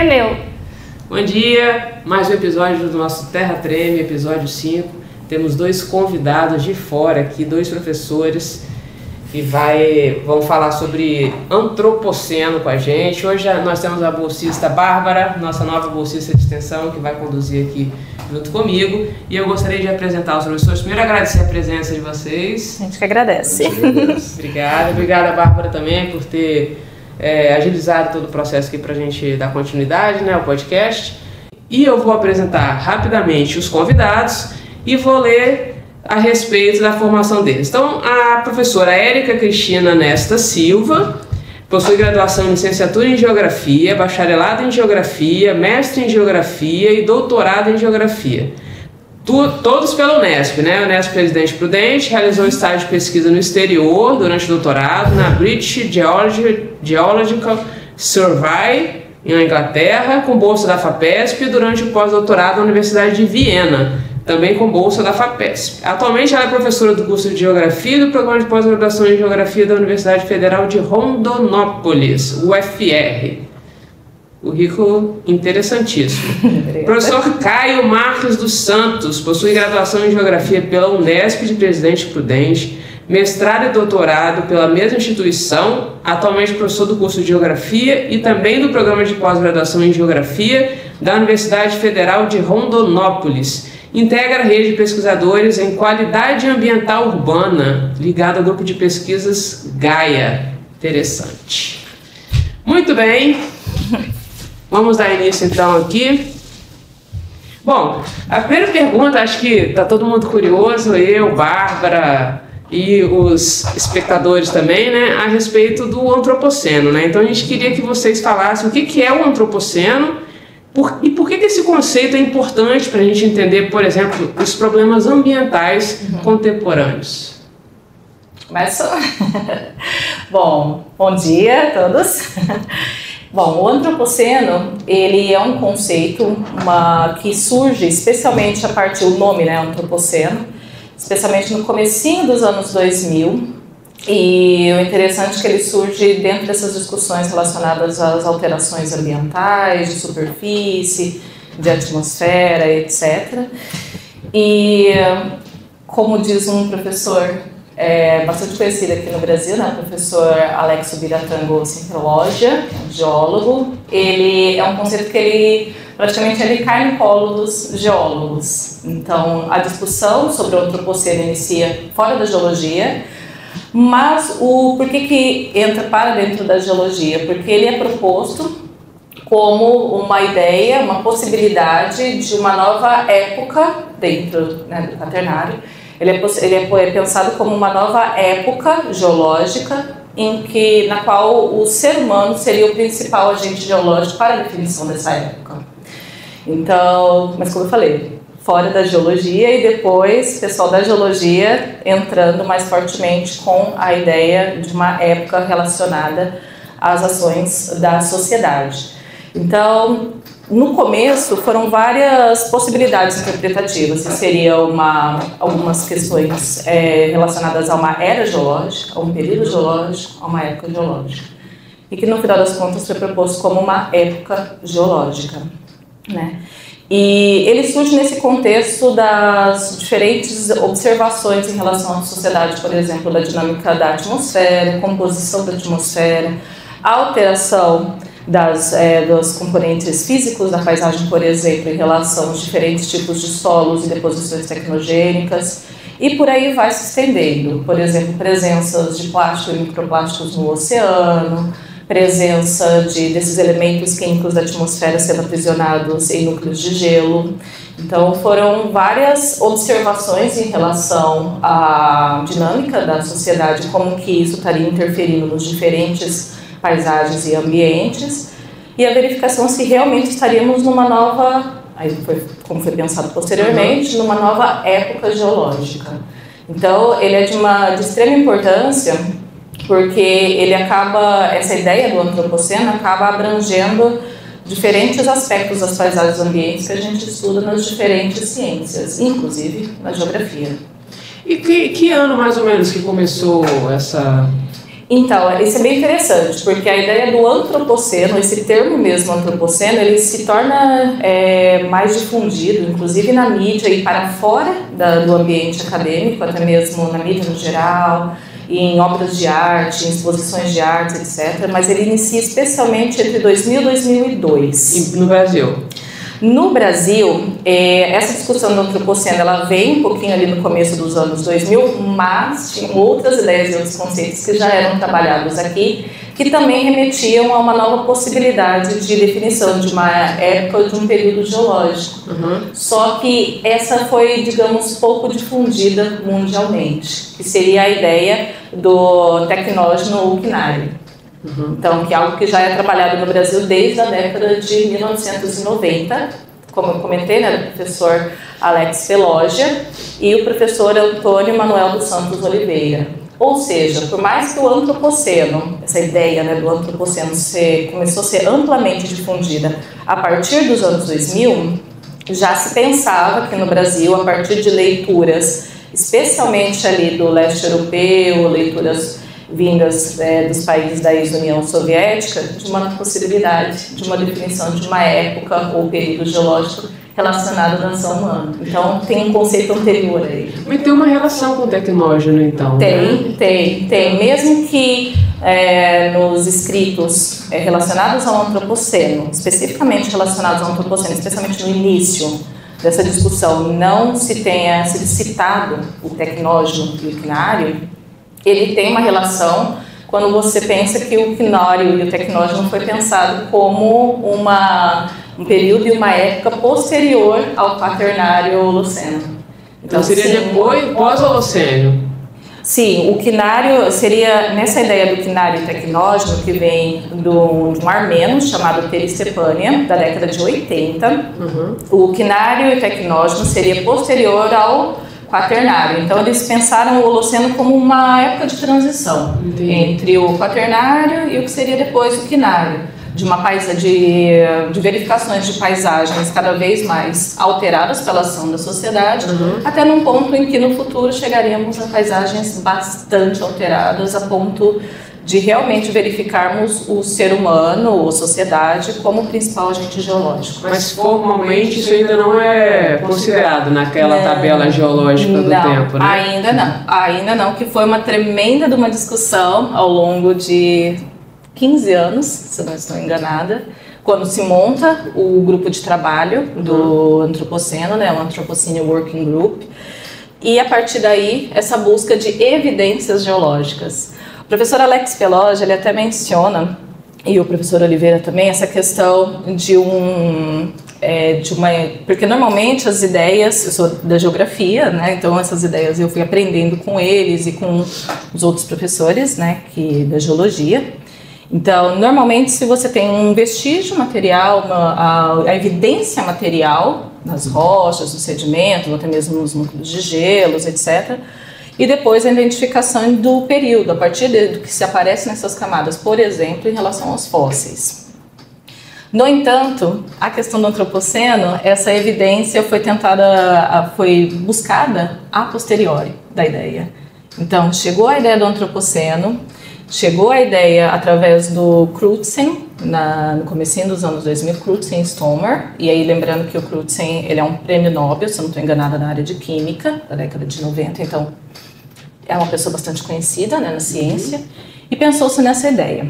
Tremeu. Bom dia, mais um episódio do nosso Terra Treme, episódio 5. Temos dois convidados de fora aqui, dois professores que vão falar sobre antropoceno com a gente. Hoje nós temos a bolsista Bárbara, nossa nova bolsista de extensão, que vai conduzir aqui junto comigo. E eu gostaria de apresentar os professores. Primeiro, agradecer a presença de vocês. A gente que agradece. Obrigada, Bárbara, também por ter agilizado todo o processo aqui para a gente dar continuidade, né, ao podcast. E eu vou apresentar rapidamente os convidados e vou ler a respeito da formação deles. Então, a professora Érica Cristina Nesta Silva possui graduação em licenciatura em Geografia, bacharelado em Geografia, mestre em Geografia e doutorado em Geografia. Todos pela Unesp, né? Unesp Presidente Prudente, realizou estágio de pesquisa no exterior durante o doutorado na British Geological Survey, na Inglaterra, com bolsa da FAPESP, e durante o pós-doutorado na Universidade de Viena, também com bolsa da FAPESP. Atualmente ela é professora do curso de Geografia e do programa de pós-graduação em Geografia da Universidade Federal de Rondonópolis, UFR. Currículo interessantíssimo. Professor Caio Marques dos Santos possui graduação em Geografia pela Unesp de Presidente Prudente, mestrado e doutorado pela mesma instituição, atualmente professor do curso de Geografia e também do programa de pós-graduação em Geografia da Universidade Federal de Rondonópolis. Integra a rede de pesquisadores em qualidade ambiental urbana, ligada ao grupo de pesquisas Gaia. Interessante. Muito bem. Vamos dar início então aqui. Bom, a primeira pergunta, acho que está todo mundo curioso, eu, Bárbara e os espectadores também, né, a respeito do antropoceno, né? Então a gente queria que vocês falassem o que é o antropoceno e por que esse conceito é importante para a gente entender, por exemplo, os problemas ambientais contemporâneos. Começo? Bom dia a todos. Bom, o antropoceno, ele é um conceito que surge especialmente a partir do nome, né, antropoceno, especialmente no comecinho dos anos 2000, e o interessante é que ele surge dentro dessas discussões relacionadas às alterações ambientais, de superfície, de atmosfera, etc. E, como diz um professor bastante conhecido aqui no Brasil, né, o professor Alexo Biratango Sintrologia, geólogo, ele é um conceito que ele praticamente cai no colo dos geólogos. Então, a discussão sobre o antropoceno inicia fora da geologia, mas por que entra para dentro da geologia? Porque ele é proposto como uma ideia, uma possibilidade de uma nova época dentro, né, do Quaternário. Ele é pensado como uma nova época geológica na qual o ser humano seria o principal agente geológico para a definição dessa época. Então, mas como eu falei, fora da geologia, e depois o pessoal da geologia entrando mais fortemente com a ideia de uma época relacionada às ações da sociedade. Então, no começo foram várias possibilidades interpretativas, que seriam algumas questões relacionadas a uma era geológica, a um período geológico, a uma época geológica. E que no final das contas foi proposto como uma época geológica, né? E ele surge nesse contexto das diferentes observações em relação à sociedade, por exemplo, da dinâmica da atmosfera, composição da atmosfera, a alteração dos componentes físicos da paisagem, por exemplo, em relação aos diferentes tipos de solos e deposições tecnogênicas, e por aí vai se estendendo. Por exemplo, presenças de plástico e microplásticos no oceano, presença desses elementos químicos da atmosfera sendo aprisionados em núcleos de gelo. Então, foram várias observações em relação à dinâmica da sociedade, como que isso estaria interferindo nos diferentes paisagens e ambientes, e a verificação se realmente estaríamos numa nova, como foi pensado posteriormente, numa nova época geológica. Então, ele é de extrema importância, porque essa ideia do antropoceno acaba abrangendo diferentes aspectos das paisagens ambientes que a gente estuda nas diferentes ciências, inclusive na geografia. E que ano mais ou menos que começou essa Então, isso é bem interessante, porque a ideia do antropoceno, esse termo mesmo antropoceno, ele se torna mais difundido, inclusive na mídia e para fora do ambiente acadêmico, até mesmo na mídia no geral, em obras de arte, em exposições de arte, etc. Mas ele inicia especialmente entre 2000 e 2002. E no Brasil? No Brasil, essa discussão do antropoceno, ela vem um pouquinho ali no começo dos anos 2000, mas tinha outras ideias e outros conceitos que já eram trabalhados aqui, que também remetiam a uma nova possibilidade de definição de uma época ou de um período geológico. Só que essa foi, digamos, pouco difundida mundialmente, que seria a ideia do tecnógeno ufnário. Então, que é algo que já é trabalhado no Brasil desde a década de 1990, como eu comentei, né, do professor Alex Peloggia e o professor Antônio Manuel dos Santos Oliveira. Ou seja, por mais que o antropoceno, essa ideia, né, do antropoceno começou a ser amplamente difundida a partir dos anos 2000, já se pensava aqui no Brasil, a partir de leituras, especialmente ali do leste europeu, leituras vindas dos países da ex-União Soviética, de uma possibilidade, de uma definição de uma época ou período geológico relacionado à ação humana. Então, tem um conceito anterior aí. Mas tem uma relação com o tecnógeno, então? Tem. Mesmo que nos escritos relacionados ao antropoceno, especificamente relacionados ao antropoceno, especialmente no início dessa discussão, não se tenha sido citado o tecnógeno e o ufnário, ele tem uma relação quando você pensa que o ufnário e o tecnógeno foi pensado como um período e uma época posterior ao quaternário Holoceno. Então seria depois, pós-Holoceno? Sim, o ufnário seria, nessa ideia do ufnário e tecnógeno, que vem de um armeno chamado Peristepânia, da década de 80, o ufnário e o tecnógeno seria posterior ao quaternário. Então, eles pensaram o Holoceno como uma época de transição entre o quaternário e o que seria depois o ufnário, de verificações de paisagens cada vez mais alteradas pela ação da sociedade, até num ponto em que no futuro chegaríamos a paisagens bastante alteradas, a ponto de realmente verificarmos o ser humano ou a sociedade como o principal agente geológico. Mas formalmente isso ainda não é considerado naquela tabela geológica do tempo, né? Ainda não, que foi uma tremenda de uma discussão ao longo de 15 anos, se não estou enganada, quando se monta o grupo de trabalho do antropoceno, né, o Anthropocene Working Group, e a partir daí essa busca de evidências geológicas. O professor Alex Peloggia, ele até menciona, e o professor Oliveira também, essa questão porque normalmente as ideias, eu sou da geografia, né, então essas ideias eu fui aprendendo com eles e com os outros professores, né, da geologia. Então, normalmente, se você tem um vestígio material, a evidência material nas rochas, nos sedimentos, ou até mesmo nos núcleos de gelos, etc., e depois a identificação do período, a partir do que se aparece nessas camadas, por exemplo, em relação aos fósseis. No entanto, a questão do antropoceno, essa evidência foi buscada a posteriori da ideia. Então, chegou a ideia do antropoceno, chegou a ideia através do Crutzen, no comecinho dos anos 2000, Crutzen e Stomer, e aí lembrando que o Crutzen, ele é um prêmio Nobel, se eu não estou enganada, na área de química, da década de 90, então é uma pessoa bastante conhecida, né, na ciência, e pensou-se nessa ideia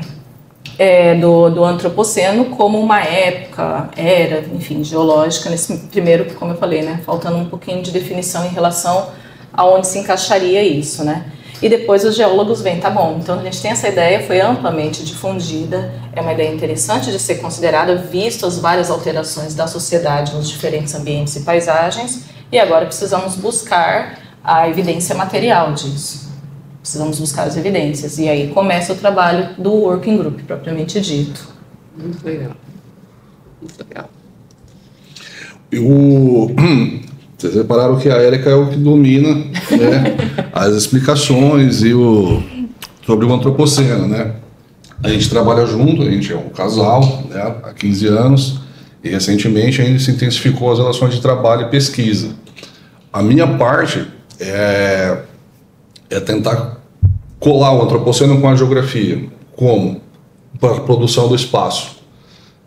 do antropoceno como uma era, enfim, geológica, nesse primeiro, como eu falei, né, faltando um pouquinho de definição em relação a onde se encaixaria isso, né. E depois os geólogos veem, tá bom, então a gente tem essa ideia, foi amplamente difundida, é uma ideia interessante de ser considerada, visto as várias alterações da sociedade nos diferentes ambientes e paisagens, e agora precisamos buscar a evidência material disso. Precisamos buscar as evidências, e aí começa o trabalho do Working Group, propriamente dito. Muito legal. Muito legal. Vocês repararam que a Érica é o que domina, né, as explicações sobre o antropoceno, né? A gente trabalha junto, a gente é um casal, né, há 15 anos, e recentemente ainda se intensificou as relações de trabalho e pesquisa. A minha parte é tentar colar o antropoceno com a geografia. Como? Para a produção do espaço,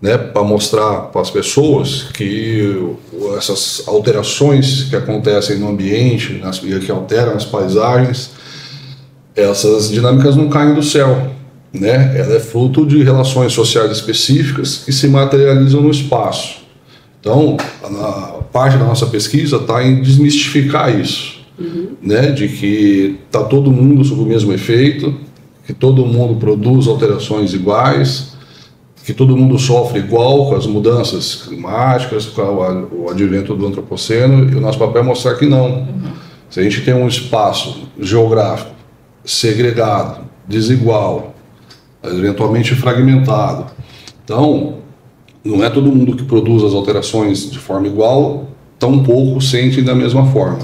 né? Para mostrar para as pessoas que essas alterações que acontecem no ambiente, que alteram as paisagens, essas dinâmicas não caem do céu, né? Ela é fruto de relações sociais específicas que se materializam no espaço. Então, a parte da nossa pesquisa está em desmistificar isso, né? De que está todo mundo sob o mesmo efeito, que todo mundo produz alterações iguais, que todo mundo sofre igual com as mudanças climáticas, com o advento do antropoceno, e o nosso papel é mostrar que não. Se a gente tem um espaço geográfico segregado, desigual, eventualmente fragmentado, então não é todo mundo que produz as alterações de forma igual, tampouco sentem da mesma forma.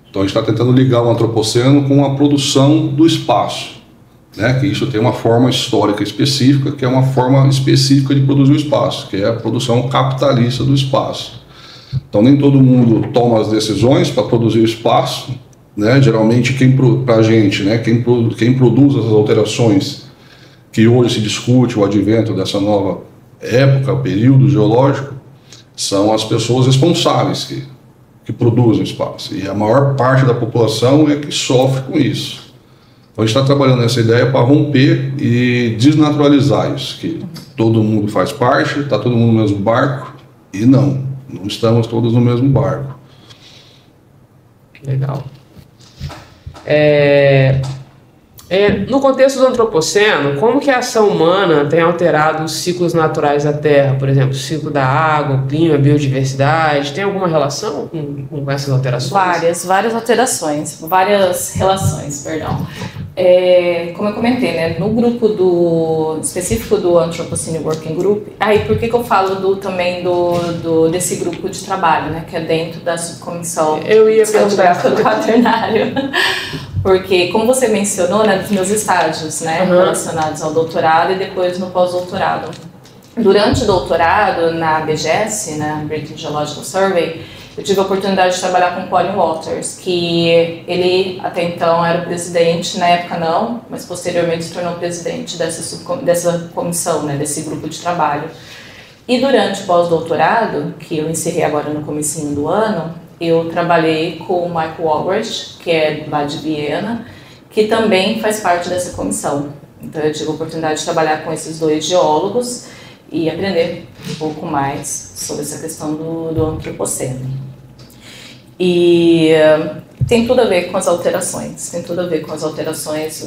Então a gente está tentando ligar o antropoceno com a produção do espaço, né? Que isso tem uma forma histórica específica, que é uma forma específica de produzir o espaço, que é a produção capitalista do espaço. Então nem todo mundo toma as decisões para produzir o espaço, né? Geralmente para a gente, né? Quem produz as alterações que hoje se discute, o advento dessa nova época, período geológico, são as pessoas responsáveis que produzem o espaço. E a maior parte da população é que sofre com isso. Então a gente está trabalhando nessa ideia para romper e desnaturalizar isso, que todo mundo faz parte, está todo mundo no mesmo barco, e não estamos todos no mesmo barco. Legal. No contexto do antropoceno, como que a ação humana tem alterado os ciclos naturais da Terra? Por exemplo, o ciclo da água, o clima, a biodiversidade. Tem alguma relação com essas alterações? Várias alterações, várias relações, perdão. Como eu comentei, né, no grupo específico do Anthropocene Working Group, aí por que eu falo também desse grupo de trabalho, né, que é dentro da subcomissão geográfica do quaternário? Porque, como você mencionou, né, dos meus estágios, né, relacionados ao doutorado e depois no pós-doutorado. Durante o doutorado, na BGS, na British Geological Survey, eu tive a oportunidade de trabalhar com Colin Walters, que ele até então era o presidente, na época não, mas posteriormente se tornou presidente dessa comissão, né, desse grupo de trabalho. E durante o pós-doutorado, que eu encerrei agora no comecinho do ano, eu trabalhei com o Michael Walrich, que é lá de Viena, que também faz parte dessa comissão. Então eu tive a oportunidade de trabalhar com esses dois geólogos e aprender um pouco mais sobre essa questão do antropoceno. E tem tudo a ver com as alterações,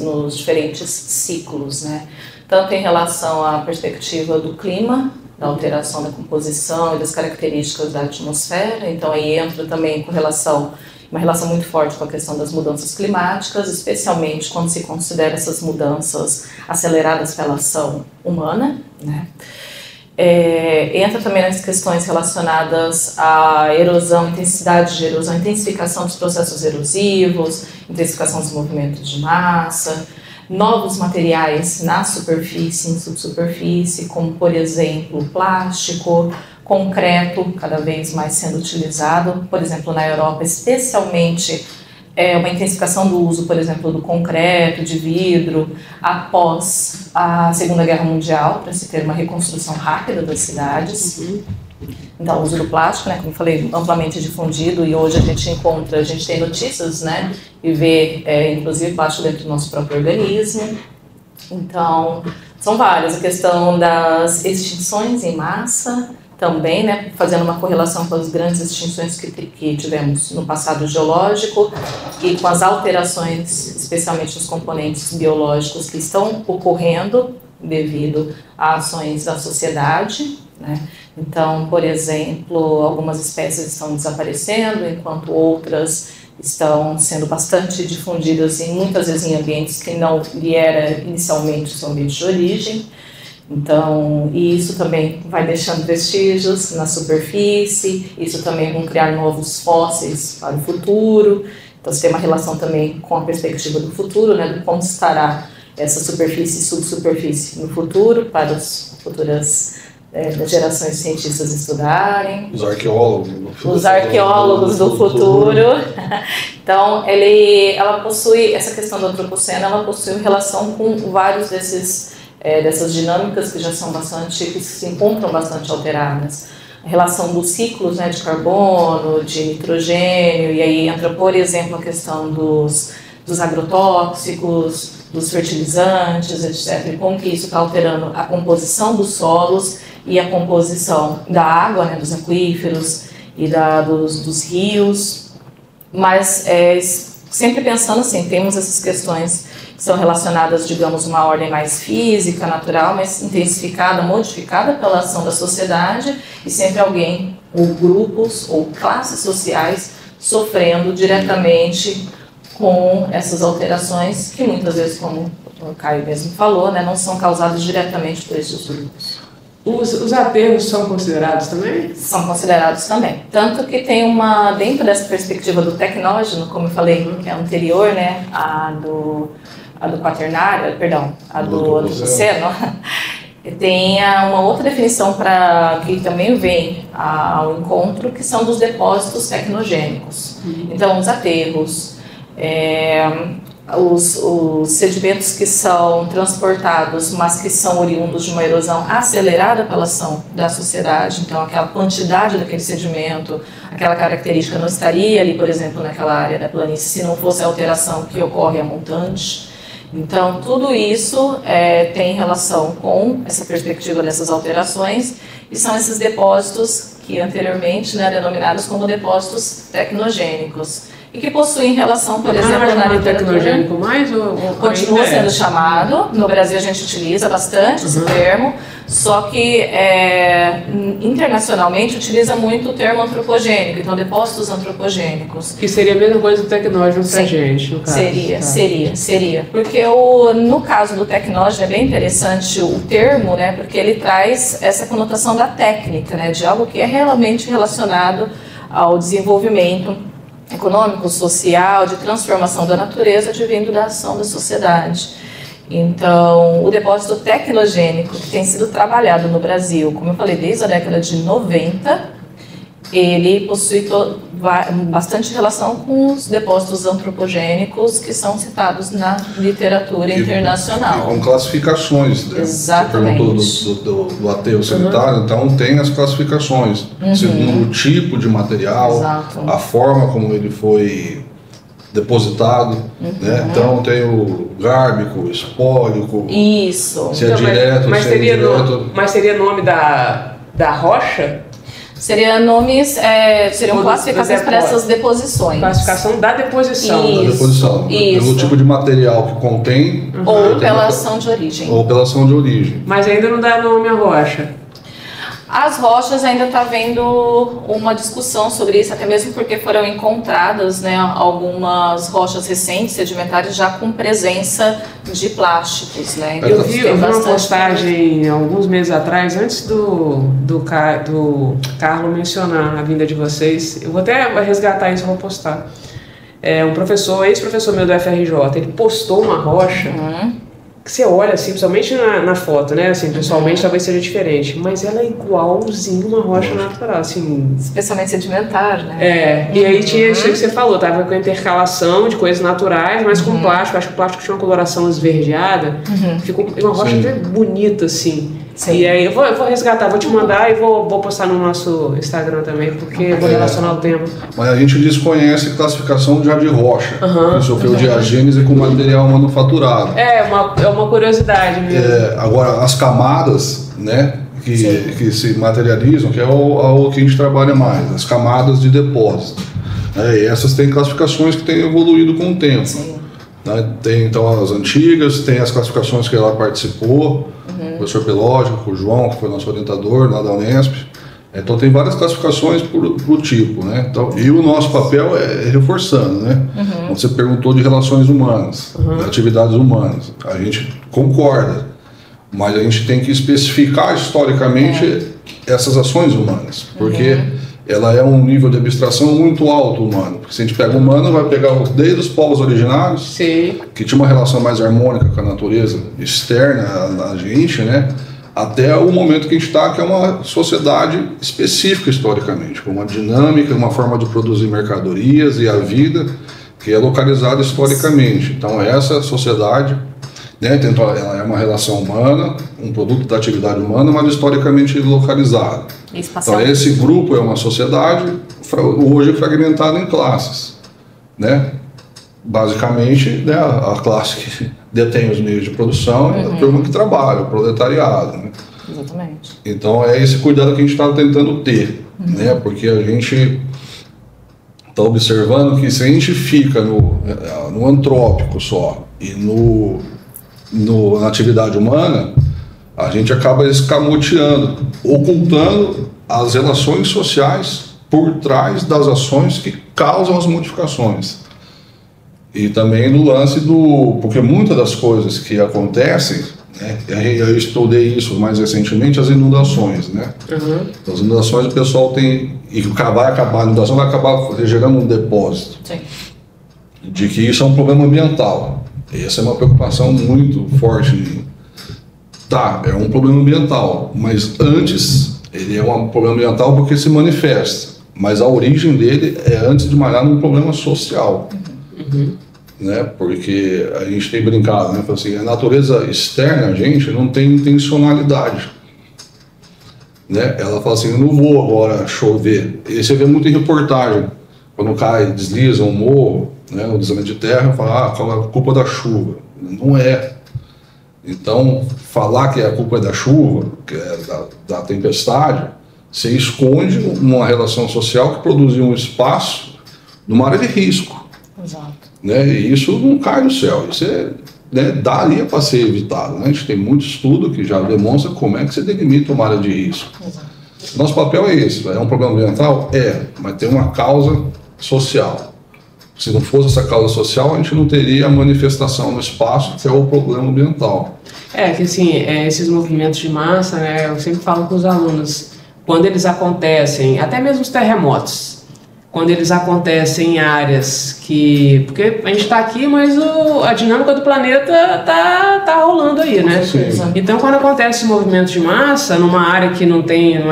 nos diferentes ciclos, né? Tanto em relação à perspectiva do clima, da alteração da composição e das características da atmosfera. Então aí entra também uma relação muito forte com a questão das mudanças climáticas, especialmente quando se considera essas mudanças aceleradas pela ação humana, né? Entra também nas questões relacionadas à erosão, intensidade de erosão, intensificação dos processos erosivos, intensificação dos movimentos de massa, novos materiais na superfície, em subsuperfície, como por exemplo plástico, concreto, cada vez mais sendo utilizado, por exemplo na Europa, especialmente uma intensificação do uso, por exemplo, do concreto, de vidro, após a Segunda Guerra Mundial, para se ter uma reconstrução rápida das cidades. Então, o uso do plástico, né, como eu falei, amplamente difundido, e hoje a gente tem notícias, né, e vê, inclusive, plástico dentro do nosso próprio organismo. Então, são várias. A questão das extinções em massa, também, né, fazendo uma correlação com as grandes extinções que tivemos no passado geológico e com as alterações, especialmente nos componentes biológicos que estão ocorrendo devido a ações da sociedade, né? Então, por exemplo, algumas espécies estão desaparecendo, enquanto outras estão sendo bastante difundidas e muitas vezes em ambientes que não lhe era inicialmente o seu ambiente de origem. Então, e isso também vai deixando vestígios na superfície, isso também vão criar novos fósseis para o futuro. Então, você tem uma relação também com a perspectiva do futuro, né, de como estará essa superfície e subsuperfície no futuro, para as futuras das gerações de cientistas estudarem. Os arqueólogos. Os arqueólogos do futuro. Então, ela possui, essa questão do antropoceno, ela possui relação com vários dessas dinâmicas que já são que se encontram bastante alteradas. A relação dos ciclos, né, de carbono, de nitrogênio, e aí entra, por exemplo, a questão dos agrotóxicos, dos fertilizantes, etc. E como que isso está alterando a composição dos solos e a composição da água, né, dos aquíferos e dos rios. Mas sempre pensando assim, temos essas questões que são relacionadas, digamos, a uma ordem mais física, natural, mas intensificada, modificada pela ação da sociedade, e sempre alguém, ou grupos, ou classes sociais, sofrendo diretamente com essas alterações, que muitas vezes, como o Caio mesmo falou, né, não são causadas diretamente por esses grupos. Os aterros são considerados também? São considerados também. Tanto que tem dentro dessa perspectiva do tecnógeno, como eu falei, que é anterior, né, a do quaternário, perdão, a do antropoceno, tem uma outra definição que também vem ao encontro, que são dos depósitos tecnogênicos. Então, os aterros, os sedimentos que são transportados, mas que são oriundos de uma erosão acelerada pela ação da sociedade, então aquela quantidade daquele sedimento, aquela característica não estaria ali, por exemplo, naquela área da planície, se não fosse a alteração que ocorre a montante. Então, tudo isso tem relação com essa perspectiva dessas alterações, e são esses depósitos que anteriormente, né, denominados como depósitos tecnogênicos, e que possuem relação, por exemplo, na literatura. Tecnogênico mais ou continua sendo chamado. No Brasil a gente utiliza bastante esse termo, só que internacionalmente utiliza muito o termo antropogênico, então depósitos antropogênicos. Que seria a mesma coisa do tecnógeno pra gente, no caso. Seria. Porque no caso do tecnógeno é bem interessante o termo, né, porque ele traz essa conotação da técnica, né, de algo que é realmente relacionado ao desenvolvimento econômico, social, de transformação da natureza, advindo da ação da sociedade. Então, o depósito tecnogênico que tem sido trabalhado no Brasil, como eu falei, desde a década de 90, ele possui bastante relação com os depósitos antropogênicos que são citados na literatura internacional. E com classificações, né? Exatamente. Você perguntou do aterro sanitário, então tem as classificações, segundo o tipo de material, a forma como ele foi depositado, né? Então tem o gárbico, espólico, isso. Se é direto, mas se é indireto. Mas seria nome da rocha? Seriam classificações para essas deposições. Classificação da deposição. Isso, da deposição. Pelo tipo de material que contém. Ou pela ação de origem. Ou pela ação de origem. Mas ainda não dá nome à rocha. As rochas ainda está havendo uma discussão sobre isso, até mesmo porque foram encontradas, né, algumas rochas recentes, sedimentares, já com presença de plásticos. Né? Então, eu vi uma postagem alguns meses atrás, antes do Carlos mencionar a vinda de vocês. Eu vou até resgatar isso e vou postar. Um professor, ex-professor meu do FRJ, ele postou uma rocha que você olha assim, principalmente na foto, né? Assim, pessoalmente talvez seja diferente, mas ela é igualzinho uma rocha natural, assim. Especialmente sedimentar, né? E aí tinha isso que você falou, tava com a intercalação de coisas naturais, mas com plástico. Acho que o plástico tinha uma coloração esverdeada. Ficou uma rocha bem bonita, assim. Sim. E aí eu vou resgatar, vou te mandar e vou postar no nosso Instagram também, porque eu vou relacionar o tema. Mas a gente desconhece a classificação já de rocha, que sofreu diagênese com material manufaturado. É uma curiosidade mesmo. Agora, as camadas, né, que se materializam, que é o que a gente trabalha mais, as camadas de depósito. E essas têm classificações que têm evoluído com o tempo. Né? Tem então as antigas, tem as classificações que ela participou, o professor Pelógico, o João, que foi nosso orientador lá da Unesp. Então tem várias classificações por tipo, né? Então, e o nosso papel é reforçando, né? Você perguntou de relações humanas, de atividades humanas. A gente concorda, mas a gente tem que especificar historicamente essas ações humanas, porque ela é um nível de abstração muito alto humano. Porque se a gente pega o humano, vai pegar desde os povos originários, que tinha uma relação mais harmônica com a natureza externa a gente, né? até o momento que a gente está, que é uma sociedade específica historicamente, com uma dinâmica, uma forma de produzir mercadorias e a vida que é localizada historicamente. Então essa sociedade, né, ela é uma relação humana, um produto da atividade humana, mas historicamente localizada. Então esse grupo é uma sociedade hoje fragmentada em classes, né? Basicamente, né, a classe que detém os meios de produção é a turma que trabalha, o proletariado, né? Exatamente. Então é esse cuidado que a gente está tentando ter, né? Porque a gente está observando que se a gente fica no antrópico só e na atividade humana, a gente acaba escamoteando, ocultando as relações sociais por trás das ações que causam as modificações. E também no lance porque muitas das coisas que acontecem, né, eu estudei isso mais recentemente, as inundações, né? As inundações o pessoal tem, e vai acabar, a inundação vai acabar gerando um depósito. Sim. De que isso é um problema ambiental. Essa é uma preocupação muito forte. Tá, é um problema ambiental, mas antes ele é um problema ambiental porque se manifesta, mas a origem dele é, antes de mais nada, um problema social. Né? Porque a gente tem brincado, né? Assim, a natureza externa, a gente não tem intencionalidade. Né? Ela fala assim, eu não vou agora chover. E você vê muito em reportagem, quando cai, desliza um morro, né, o deslizamento de terra, fala, é culpa da chuva. Não é. Então, falar que a culpa é da chuva, que é da tempestade, você esconde uma relação social que produziu um espaço numa área de risco. Exato. Né? E isso não cai do céu, isso daria para ser evitado. Né? A gente tem muito estudo que já demonstra como é que você delimita uma área de risco. Exato. Nosso papel é esse, é um problema ambiental? Mas tem uma causa social. Se não fosse essa causa social, a gente não teria a manifestação no espaço, que é o problema ambiental. Que assim, esses movimentos de massa, né, eu sempre falo com os alunos, quando eles acontecem, até mesmo os terremotos, quando eles acontecem em áreas porque a gente está aqui, mas a dinâmica do planeta tá rolando aí, né? Sim. Então, quando acontece esse movimento de massa numa área que não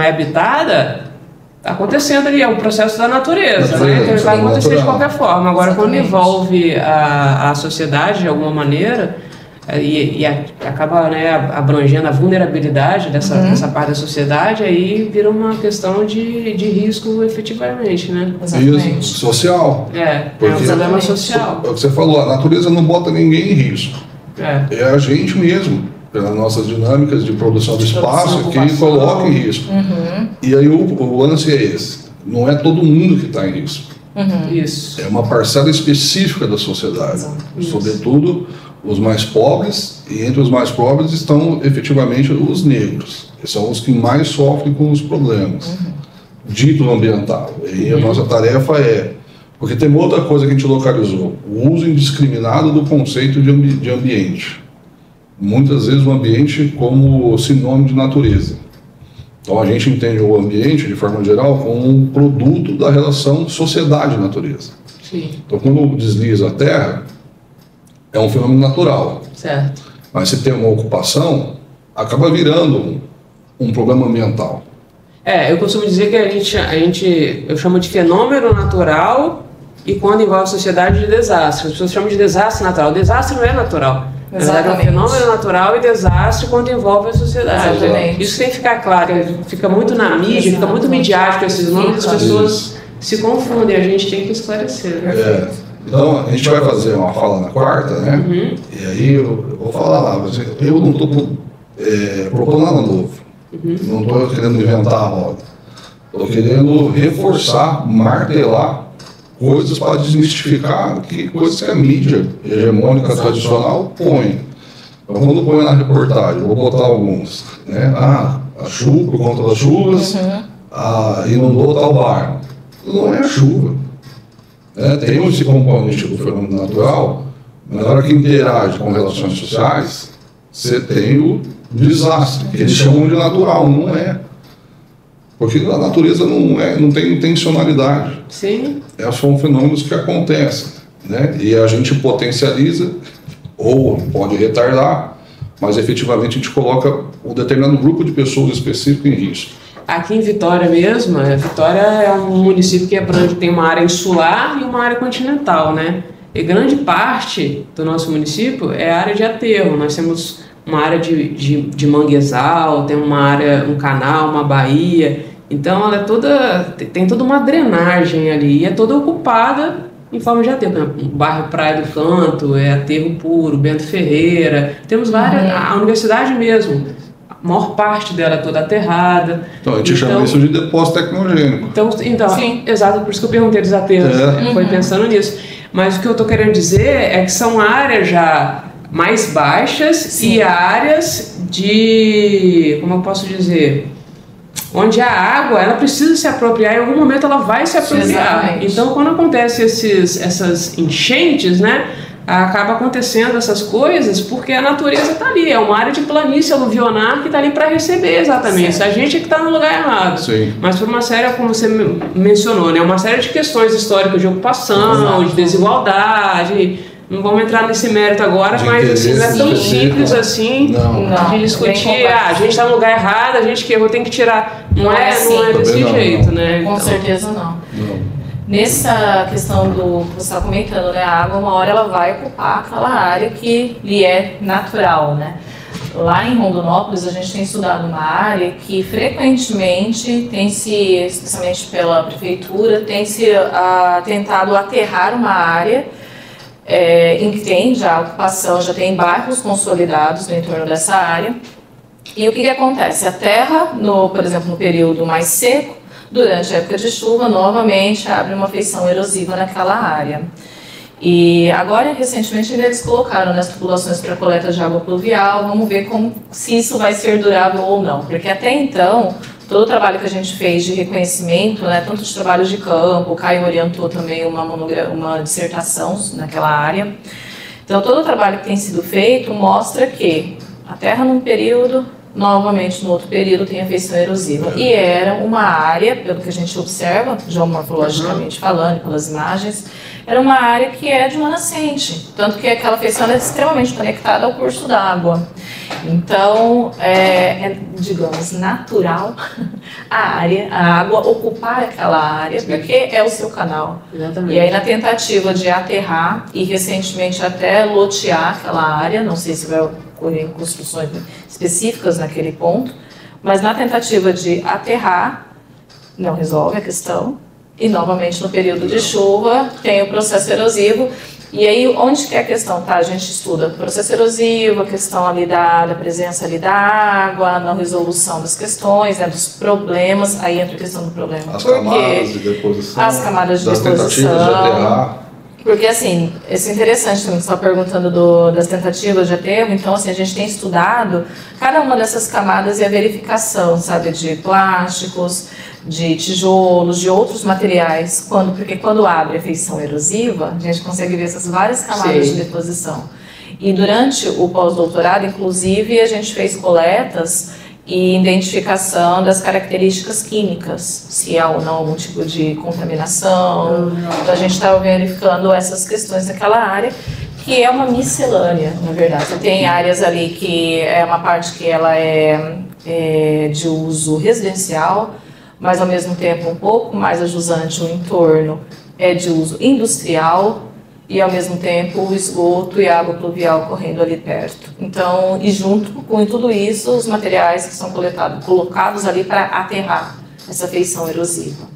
é habitada, está acontecendo ali, é um processo da natureza, né? Então, vai acontecer de qualquer forma. Agora, quando envolve a sociedade de alguma maneira e acaba, né, abrangendo a vulnerabilidade dessa parte da sociedade, aí vira uma questão de risco efetivamente, né? Isso, social. É um problema social. É o que você falou, a natureza não bota ninguém em risco. É a gente mesmo, pelas nossas dinâmicas de produção do espaço, que coloca em risco. E aí o lance é esse, não é todo mundo que está em risco. Isso. É uma parcela específica da sociedade, sobretudo os mais pobres, e entre os mais pobres estão efetivamente os negros, que são os que mais sofrem com os problemas, dito ambiental. E a nossa tarefa porque tem outra coisa que a gente localizou, o uso indiscriminado do conceito de ambiente. Muitas vezes o ambiente como sinônimo de natureza. Então a gente entende o ambiente, de forma geral, como um produto da relação sociedade-natureza. Sim. Então quando desliza a terra, é um fenômeno natural. Certo. Mas se tem uma ocupação, acaba virando um problema ambiental. Eu costumo dizer que eu chamo de fenômeno natural e quando envolve a sociedade de desastre. As pessoas chamam de desastre natural. O desastre não é natural. Na verdade, é um fenômeno natural e desastre quando envolve a sociedade. Exatamente. Isso tem que ficar claro, fica muito na mídia, fica muito midiático esses nomes, as pessoas se confundem, a gente tem que esclarecer. Né? Então, a gente vai fazer uma fala na quarta, né? E aí eu vou falar lá, eu não estou propondo nada novo, não estou querendo inventar a roda, estou querendo reforçar, martelar coisas para desmistificar coisas que a mídia hegemônica tradicional põe. Então, quando põe na reportagem, vou botar alguns, né? A chuva, por conta das chuvas, inundou tal bairro. Não é a chuva. Tem esse componente do fenômeno natural, mas na hora que interage com relações sociais, você tem o desastre, que eles chamam de natural, não é. Porque a natureza não tem intencionalidade. Sim. São fenômenos que acontecem, né? E a gente potencializa, ou pode retardar, mas efetivamente a gente coloca um determinado grupo de pessoas específico em risco. Aqui em Vitória mesmo, Vitória é um município que tem uma área insular e uma área continental, né? E grande parte do nosso município é a área de aterro. Nós temos uma área de manguezal, tem uma área, um canal, uma baía. Então ela tem toda uma drenagem ali e é toda ocupada em forma de aterro. Por exemplo, o bairro Praia do Canto é aterro puro, Bento Ferreira. Temos várias, a universidade mesmo, a maior parte dela é toda aterrada. Então a gente chama isso de depósito tecnogênico. Então sim, exato, por isso que eu perguntei dos aterros, foi pensando nisso. Mas o que eu estou querendo dizer é que são áreas já mais baixas e áreas de, como eu posso dizer, onde a água ela precisa se apropriar, em algum momento ela vai se apropriar. Então quando acontece essas enchentes, né, acaba acontecendo essas coisas porque a natureza está ali, é uma área de planície aluvionar que está ali para receber exatamente. Certo. A gente é que está no lugar errado. Sim. Mas por uma série, como você mencionou, né, uma série de questões históricas de ocupação, de desigualdade. Não vamos entrar nesse mérito agora, mas assim, não é tão simples assim de discutir. A gente está no lugar errado, a gente que errou tem que tirar. Não é desse jeito, né? Com certeza não. Nessa questão do que você estava comentando, né? A água, uma hora ela vai ocupar aquela área que lhe é natural, né? Lá em Rondonópolis, a gente tem estudado uma área que frequentemente especialmente pela prefeitura, tem se tentado aterrar uma área em que tem já ocupação, já tem bairros consolidados no entorno dessa área. E o que acontece? A terra, por exemplo, no período mais seco, durante a época de chuva, novamente abre uma feição erosiva naquela área. E agora, recentemente, eles colocaram nas tubulações para coleta de água pluvial. Vamos ver se isso vai ser durável ou não. Porque até então, todo o trabalho que a gente fez de reconhecimento, né, tanto de trabalhos de campo, o Caio orientou também uma dissertação naquela área. Então, todo o trabalho que tem sido feito mostra que a terra num período, novamente no outro período tem a feição erosiva. E era uma área, pelo que a gente observa, geomorfologicamente falando, pelas imagens, era uma área que é de uma nascente, tanto que aquela feição é extremamente conectada ao curso d'água. Então, digamos, natural a água ocupar aquela área, porque é o seu canal. Exatamente. E aí, na tentativa de aterrar e recentemente até lotear aquela área, não sei se vai ocorrer construções específicas naquele ponto, mas na tentativa de aterrar, não resolve a questão. E novamente no período de chuva tem o processo erosivo. E aí onde que é a questão? Tá, a gente estuda o processo erosivo, a questão ali da presença ali da água, na resolução das questões, né, dos problemas. Aí entra a questão do problema. As camadas de deposição. As camadas de das deposição. Tentativas de aterrar. Porque assim, isso é interessante também, você está perguntando das tentativas de aterro, então assim, a gente tem estudado cada uma dessas camadas e a verificação, sabe, de plásticos, de tijolos, de outros materiais, porque quando abre a feição erosiva, a gente consegue ver essas várias camadas de deposição. E durante o pós-doutorado, inclusive, a gente fez coletas e identificação das características químicas, se há ou não algum tipo de contaminação. Então a gente estava verificando essas questões daquela área, que é uma miscelânea, na verdade. Você tem áreas ali que é uma parte que ela é de uso residencial, mas ao mesmo tempo um pouco mais ajusante, o entorno é de uso industrial e ao mesmo tempo o esgoto e a água pluvial correndo ali perto. Então, e junto com tudo isso, os materiais que são colocados ali para aterrar essa feição erosiva.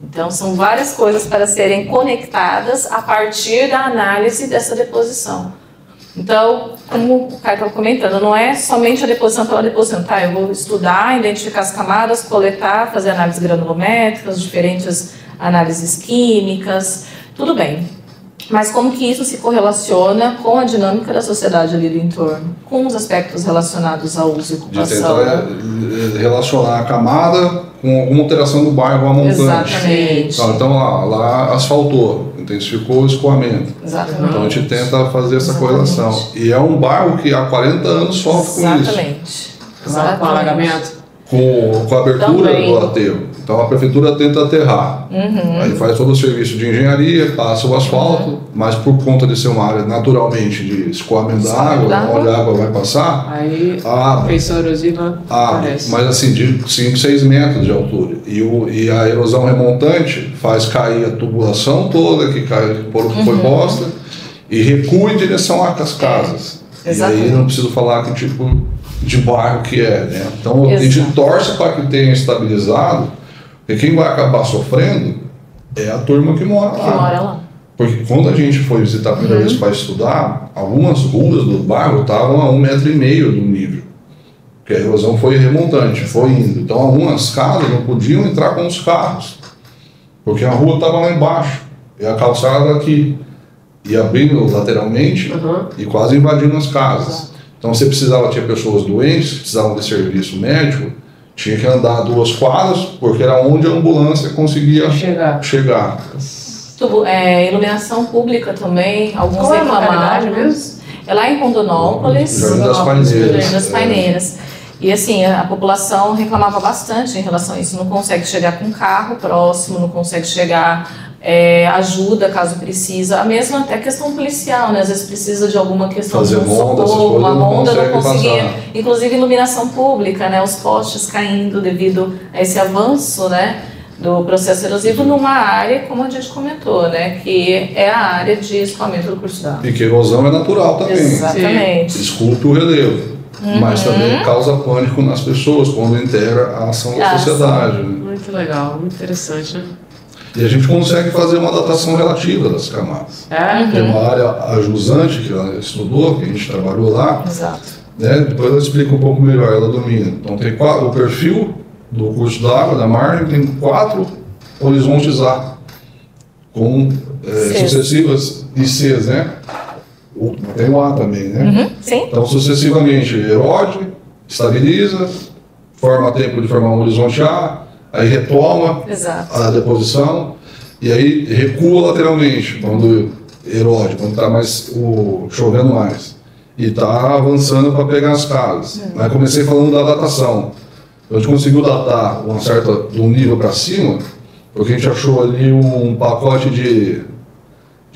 Então, são várias coisas para serem conectadas a partir da análise dessa deposição. Então, como o Caio estava comentando, não é somente a deposição pela deposição. Tá, eu vou estudar, identificar as camadas, coletar, fazer análises granulométricas, diferentes análises químicas, tudo bem. Mas como que isso se correlaciona com a dinâmica da sociedade ali do entorno? Com os aspectos relacionados ao uso e ocupação. De tentar relacionar a camada com alguma alteração do bairro a montante. Exatamente. Então lá asfaltou, intensificou o escoamento. Exatamente. Então a gente tenta fazer essa correlação. E é um bairro que há 40 anos sofre com isso. Exatamente. Com alagamento. Com a abertura do aterro. Então a prefeitura tenta aterrar. Aí faz todo o serviço de engenharia, passa o asfalto, mas por conta de ser uma área naturalmente de escoamento da água, onde a água vai passar, Aí fez a erosiva aparece. mas assim, de 5, 6 metros de altura. E a erosão remontante faz cair a tubulação toda que foi posta e recua em direção às casas. E aí não preciso falar que tipo de bairro que é, né? Então a gente torce para que tenha estabilizado, porque quem vai acabar sofrendo é a turma que mora lá. Porque quando a gente foi visitar a primeira vez para estudar, algumas ruas do bairro estavam a 1,5 metro do nível. Porque a erosão foi remontante, foi indo. Então algumas casas não podiam entrar com os carros, porque a rua estava lá embaixo e a calçada aqui. E abrindo lateralmente e quase invadindo as casas. Então você tinha pessoas doentes, precisavam de serviço médico, tinha que andar 2 quadras, porque era onde a ambulância conseguia chegar. Iluminação pública também, alguns reclamaram mesmo. É lá em Rondonópolis, Jardim das Paineiras. E assim, a população reclamava bastante em relação a isso, não consegue chegar com carro próximo, não consegue chegar ajuda caso precisa, a mesma até questão policial, né? Às vezes precisa de alguma questão de um socorro, uma onda não conseguia, inclusive iluminação pública, né? Os postes caindo devido a esse avanço, né? Do processo erosivo numa área, como a gente comentou, né? Que é a área de escoamento do curso d'água. E que erosão é natural também. Exatamente. Esculpe o relevo. Mas também causa pânico nas pessoas quando integra a ação da sociedade. Né? Muito legal, muito interessante, né? E a gente consegue fazer uma datação relativa das camadas. Tem uma área jusante que ela estudou, que a gente trabalhou lá. Exato. Né? Depois ela explica um pouco melhor, ela domina. Então tem o perfil do curso d'água, da margem, tem 4 horizontes A, com sucessivas ICs, né? Tem o A também, né? Sim. Então sucessivamente erode, estabiliza, forma tempo de formar um horizonte A, aí retoma a deposição e aí recua lateralmente quando erode, quando está chovendo mais. E está avançando para pegar as casas. Aí comecei falando da datação. A gente conseguiu datar de um nível para cima, porque a gente achou ali um pacote de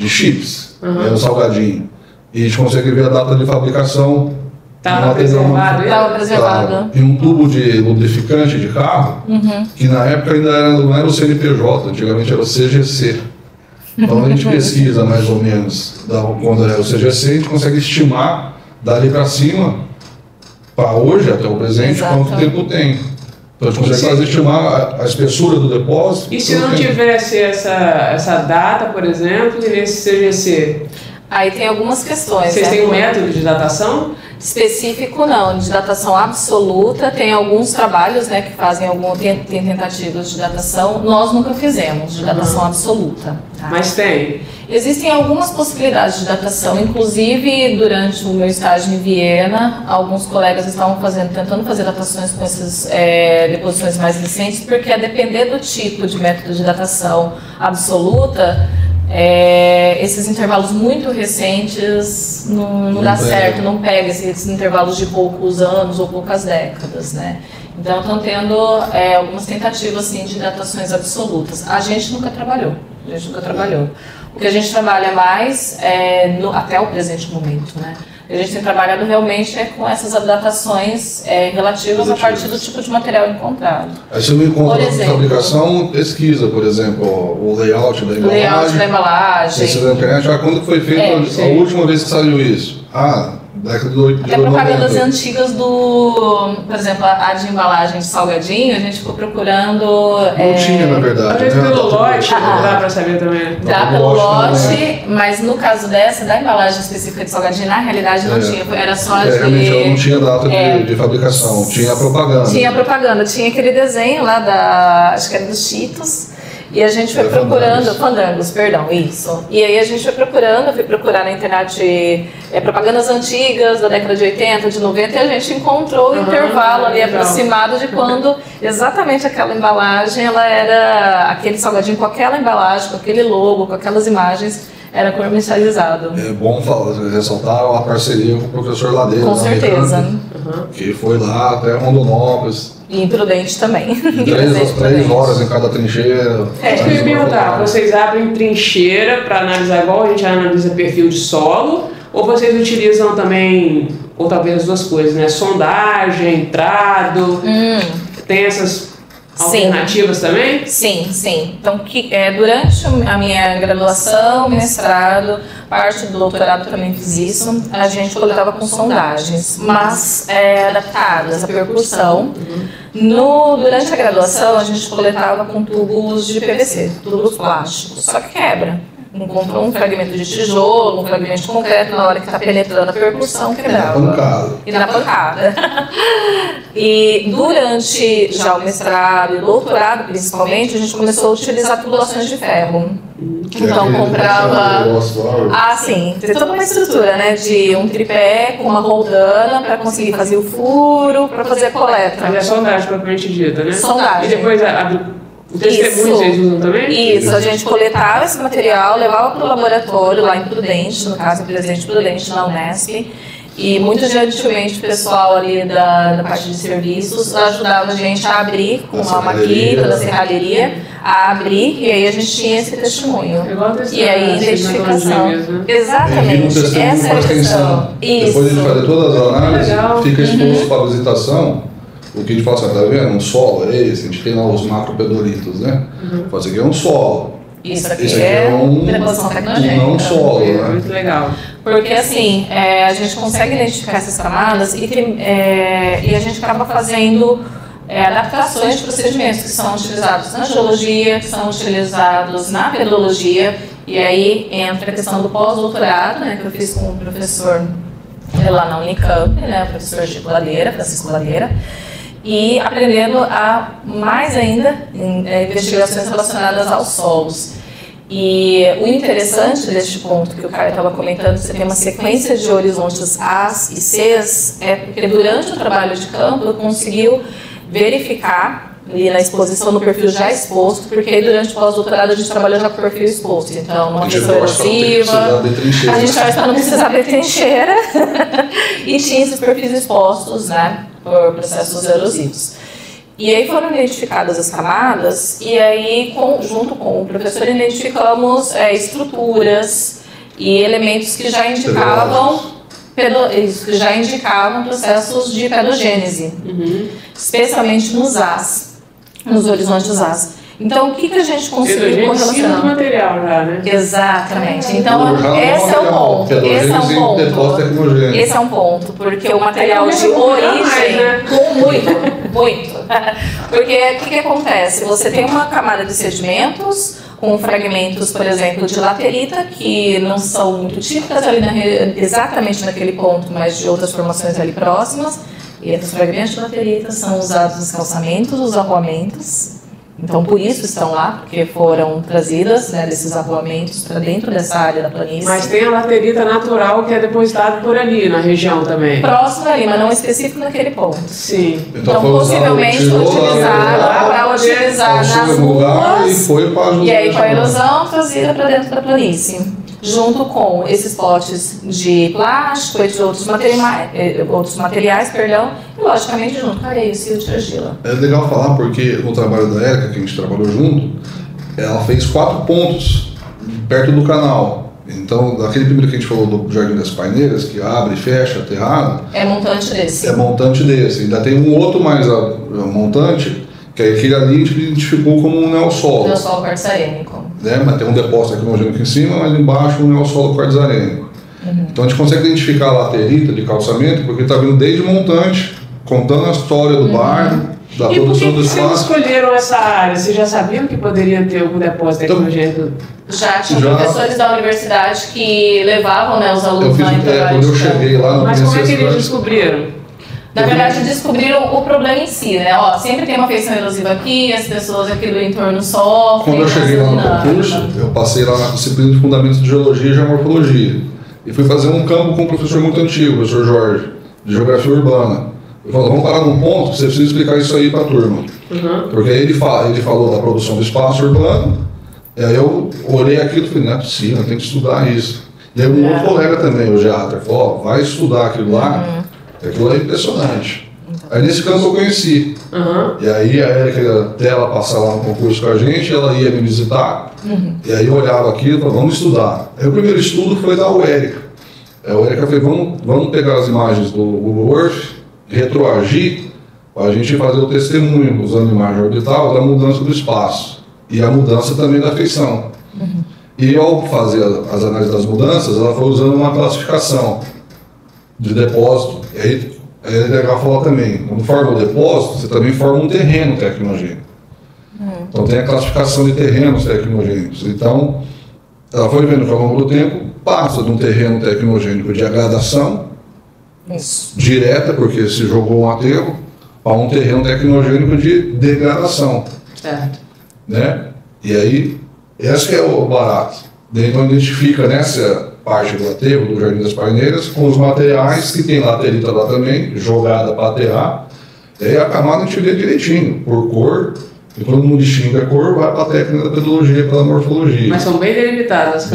chips, um salgadinho. E a gente consegue ver a data de fabricação. Estava preservado. E um tubo de lubrificante de carro, que na época ainda não era o CNPJ, antigamente era o CGC. Então a gente pesquisa mais ou menos quando era o CGC, a gente consegue estimar dali para cima, para hoje até o presente, quanto tempo tem. Então a gente consegue estimar a espessura do depósito. E se não tivesse essa data, por exemplo, e nesse CGC? Aí tem algumas questões. Vocês têm um método de datação? Específico não, de datação absoluta. Tem alguns trabalhos, né, que fazem tem tentativas de datação. Nós nunca fizemos de datação absoluta. Tá? Mas tem? Existem algumas possibilidades de datação, inclusive durante o meu estágio em Viena, alguns colegas estavam tentando fazer datações com essas deposições mais recentes, porque a depender do tipo de método de datação absoluta, esses intervalos muito recentes não dá certo, não pega esses intervalos de poucos anos ou poucas décadas, né? Então estão tendo algumas tentativas assim, de datações absolutas. A gente nunca trabalhou. O que a gente trabalha mais até o presente momento, né? A gente tem trabalhado realmente com essas datações relativas a partir do tipo de material encontrado. Aí você não encontra a fabricação, pesquisa, por exemplo, o layout da embalagem. O layout da embalagem. Você na internet, quando foi feito a última vez que saiu isso? Década de 80. Até propagandas antigas por exemplo, a de embalagem de salgadinho, a gente ficou procurando... Não tinha, na verdade. Às vezes pelo lote, dá pra saber também. Dá pelo lote, mas no caso da embalagem específica de salgadinho, na realidade não tinha, era só realmente ela não tinha data de fabricação, tinha propaganda. Tinha propaganda, tinha aquele desenho lá acho que era dos Cheetos. E a gente foi procurando, Fandangos, perdão, isso. E aí a gente foi procurar na internet propagandas antigas da década de 80, de 90, e a gente encontrou o intervalo ali aproximado de quando exatamente aquela embalagem, ela era aquele salgadinho com aquela embalagem, com aquele logo, com aquelas imagens, era comercializado. É bom ressaltar a parceria com o professor Ladeira. Com certeza. Que foi lá até Rondonópolis. E imprudente também. 3 horas em cada trincheira. Isso que eu ia perguntar, vocês abrem trincheira para analisar igual a gente analisa perfil de solo, ou vocês utilizam também, ou talvez as duas coisas, né? Sondagem, entrado, tem essas alternativas também? Sim, sim. Então, durante a minha graduação, mestrado, parte do doutorado também fiz isso, a gente coletava com sondagens, mas adaptadas à percussão. Durante a graduação, a gente coletava com tubos de PVC, tubos plásticos, só que quebra. Encontrou um fragmento de tijolo, um fragmento de concreto, na hora que está penetrando a percussão, quebrava. E na pancada. E durante já o mestrado e o doutorado, principalmente, a gente começou a utilizar tubulações de ferro. Então comprava... sim, tem toda uma estrutura, né? De um tripé com uma roldana para conseguir fazer o furo, para fazer a coleta. Fazer a sondagem propriamente dita, né? Sondagem. E depois o testemunho vocês usam também? Isso, a gente coletava esse material, levava para o laboratório lá em Prudente, no caso em Presidente Prudente, na Unesp, e muito gentilmente o pessoal ali da parte de serviços ajudava a gente a abrir com uma maquita da serralheria, a abrir, e aí a gente tinha esse testemunho. E aí identificação. Exatamente, essa é a questão. Depois de fazer todas as análises, fica exposto para a visitação. O que a gente fala assim, tá vendo? Um solo é esse, a gente tem lá os macropedolitos, né? Isso aqui é um solo. Isso aqui é deposição tecnogênica. Não solo, né? Muito legal. Porque assim, a gente consegue identificar essas camadas e a gente acaba fazendo adaptações de procedimentos que são utilizados na geologia, que são utilizados na pedologia, e aí entra a questão do pós-doutorado, né, que eu fiz com o professor lá na Unicamp, né, o professor Chico Ladeira, Francisco Ladeira, e aprendendo a mais ainda investigações relacionadas aos solos. E o interessante deste ponto que o Caio estava comentando, você tem uma sequência de horizontes A's e C's, porque durante o trabalho de campo conseguiu verificar ali na exposição, no perfil já exposto, porque aí durante o pós-doutorado a gente trabalha já com o perfil exposto, então numa questão erosiva, a gente faz para não precisar abrir trincheira e tinha esses perfis expostos, né, por processos erosivos. E aí foram identificadas as camadas e aí, junto com o professor, identificamos estruturas e elementos que já indicavam processos de pedogênese, especialmente nos As, nos horizontes As. Então, o que a gente conseguiu correlacionar? Do material já, né? Exatamente. Então, esse é o ponto. Esse é um ponto, porque o material de origem... Muito. Porque o que acontece? Você tem uma camada de sedimentos com fragmentos, por exemplo, de laterita, que não são muito típicas ali exatamente naquele ponto, mas de outras formações ali próximas. E esses fragmentos de laterita são usados nos calçamentos, os arruamentos. Então, por isso estão lá, porque foram trazidas, né, desses arruamentos para dentro dessa área da planície. Mas tem a laterita natural que é depositada por ali, na região também. Próximo ali, mas não específico naquele ponto. Sim. Então possivelmente utilizado para utilizar nas ruas. E aí, com a erosão, trazida para dentro da planície. Junto com esses potes de plástico e de outros materiais, e logicamente junto com a areia, silt e argila. É legal falar porque no trabalho da Érica, que a gente trabalhou junto, ela fez 4 pontos perto do canal. Então, daquele primeiro que a gente falou do Jardim das Paineiras, que abre e fecha, aterrado... É montante desse. É montante desse. Ainda tem um outro mais montante, que é aquele ali a gente identificou como um neossolo. Neossolo quartzarênico. Né? Mas tem um depósito aqui em cima, mas embaixo um neossolo quartzarênico. Então a gente consegue identificar a laterita de calçamento porque está vindo desde montante, contando a história do bairro, da produção do espaço. E por que vocês escolheram essa área? Vocês já sabiam que poderia ter algum depósito tecnogênico? Já tinha professores da universidade que levavam, né, os alunos lá em trabalho. Quando eu cheguei lá, mas como é que eles descobriram? Na verdade, descobriram o problema em si, né? Ó, sempre tem uma feição erosiva aqui, as pessoas aqui do entorno sofrem. Quando eu cheguei lá no curso, eu passei lá na disciplina de Fundamentos de Geologia e Geomorfologia. E fui fazer um campo com um professor muito antigo, o professor Jorge, de Geografia Urbana. Ele falou, vamos parar num ponto que você precisa explicar isso aí para a turma. Porque aí ele falou da produção do espaço urbano, e aí eu olhei aquilo e falei, não é possível, tem que estudar isso. E aí outro colega também, o Geatra, falou, vai estudar aquilo lá. Aquilo é impressionante. Aí nesse campo eu conheci. E aí a Érica, até ela passar lá no concurso com a gente, ela ia me visitar. E aí eu olhava aquilo e falava, vamos estudar. Aí o primeiro estudo foi da UERICA. A UERICA falou, vamos pegar as imagens do Google Earth, retroagir, para a gente fazer o testemunho, usando imagem orbital, da mudança do espaço. E a mudança também da feição. E ao fazer as análises das mudanças, ela foi usando uma classificação de depósito. E aí é legal falar também, quando forma o depósito, você também forma um terreno tecnogênico. Então tem a classificação de terrenos tecnogênicos. Então, ela foi vendo que ao longo do tempo passa de um terreno tecnogênico de agradação direta, porque se jogou um aterro, a um terreno tecnogênico de degradação. Né? E aí, esse que é o barato. Então identifica nessa parte do aterro, do Jardim das Paineiras, com os materiais que tem laterita lá também, jogada para aterrar. E aí a camada a gente vê direitinho, por cor. E quando não distingue a cor, vai para a técnica da pedologia, pela morfologia. Mas são bem delimitadas.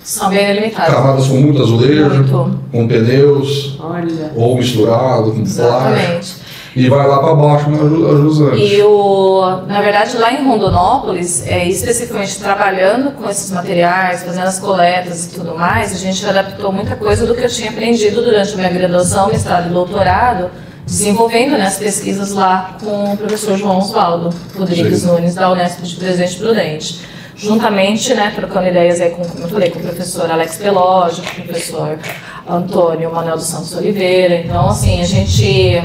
São bem delimitadas. Camadas com muito azulejo, com pneus, ou misturado, com plástico. E vai lá para baixo na jusante. Na verdade, lá em Rondonópolis, especificamente trabalhando com esses materiais, fazendo as coletas e tudo mais, a gente adaptou muita coisa do que eu tinha aprendido durante a minha graduação, mestrado e doutorado, desenvolvendo as pesquisas lá com o professor João Osvaldo Rodrigues Nunes, da Unesp de Presidente Prudente. Juntamente, trocando ideias aí como eu falei, com o professor Alex Pelógio, com o professor Antônio Manuel dos Santos Oliveira. Então, assim, a gente...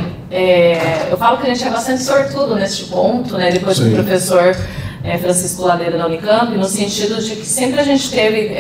eu falo que a gente é bastante sortudo neste ponto, depois do professor Francisco Ladeira da Unicamp, no sentido de que sempre a gente teve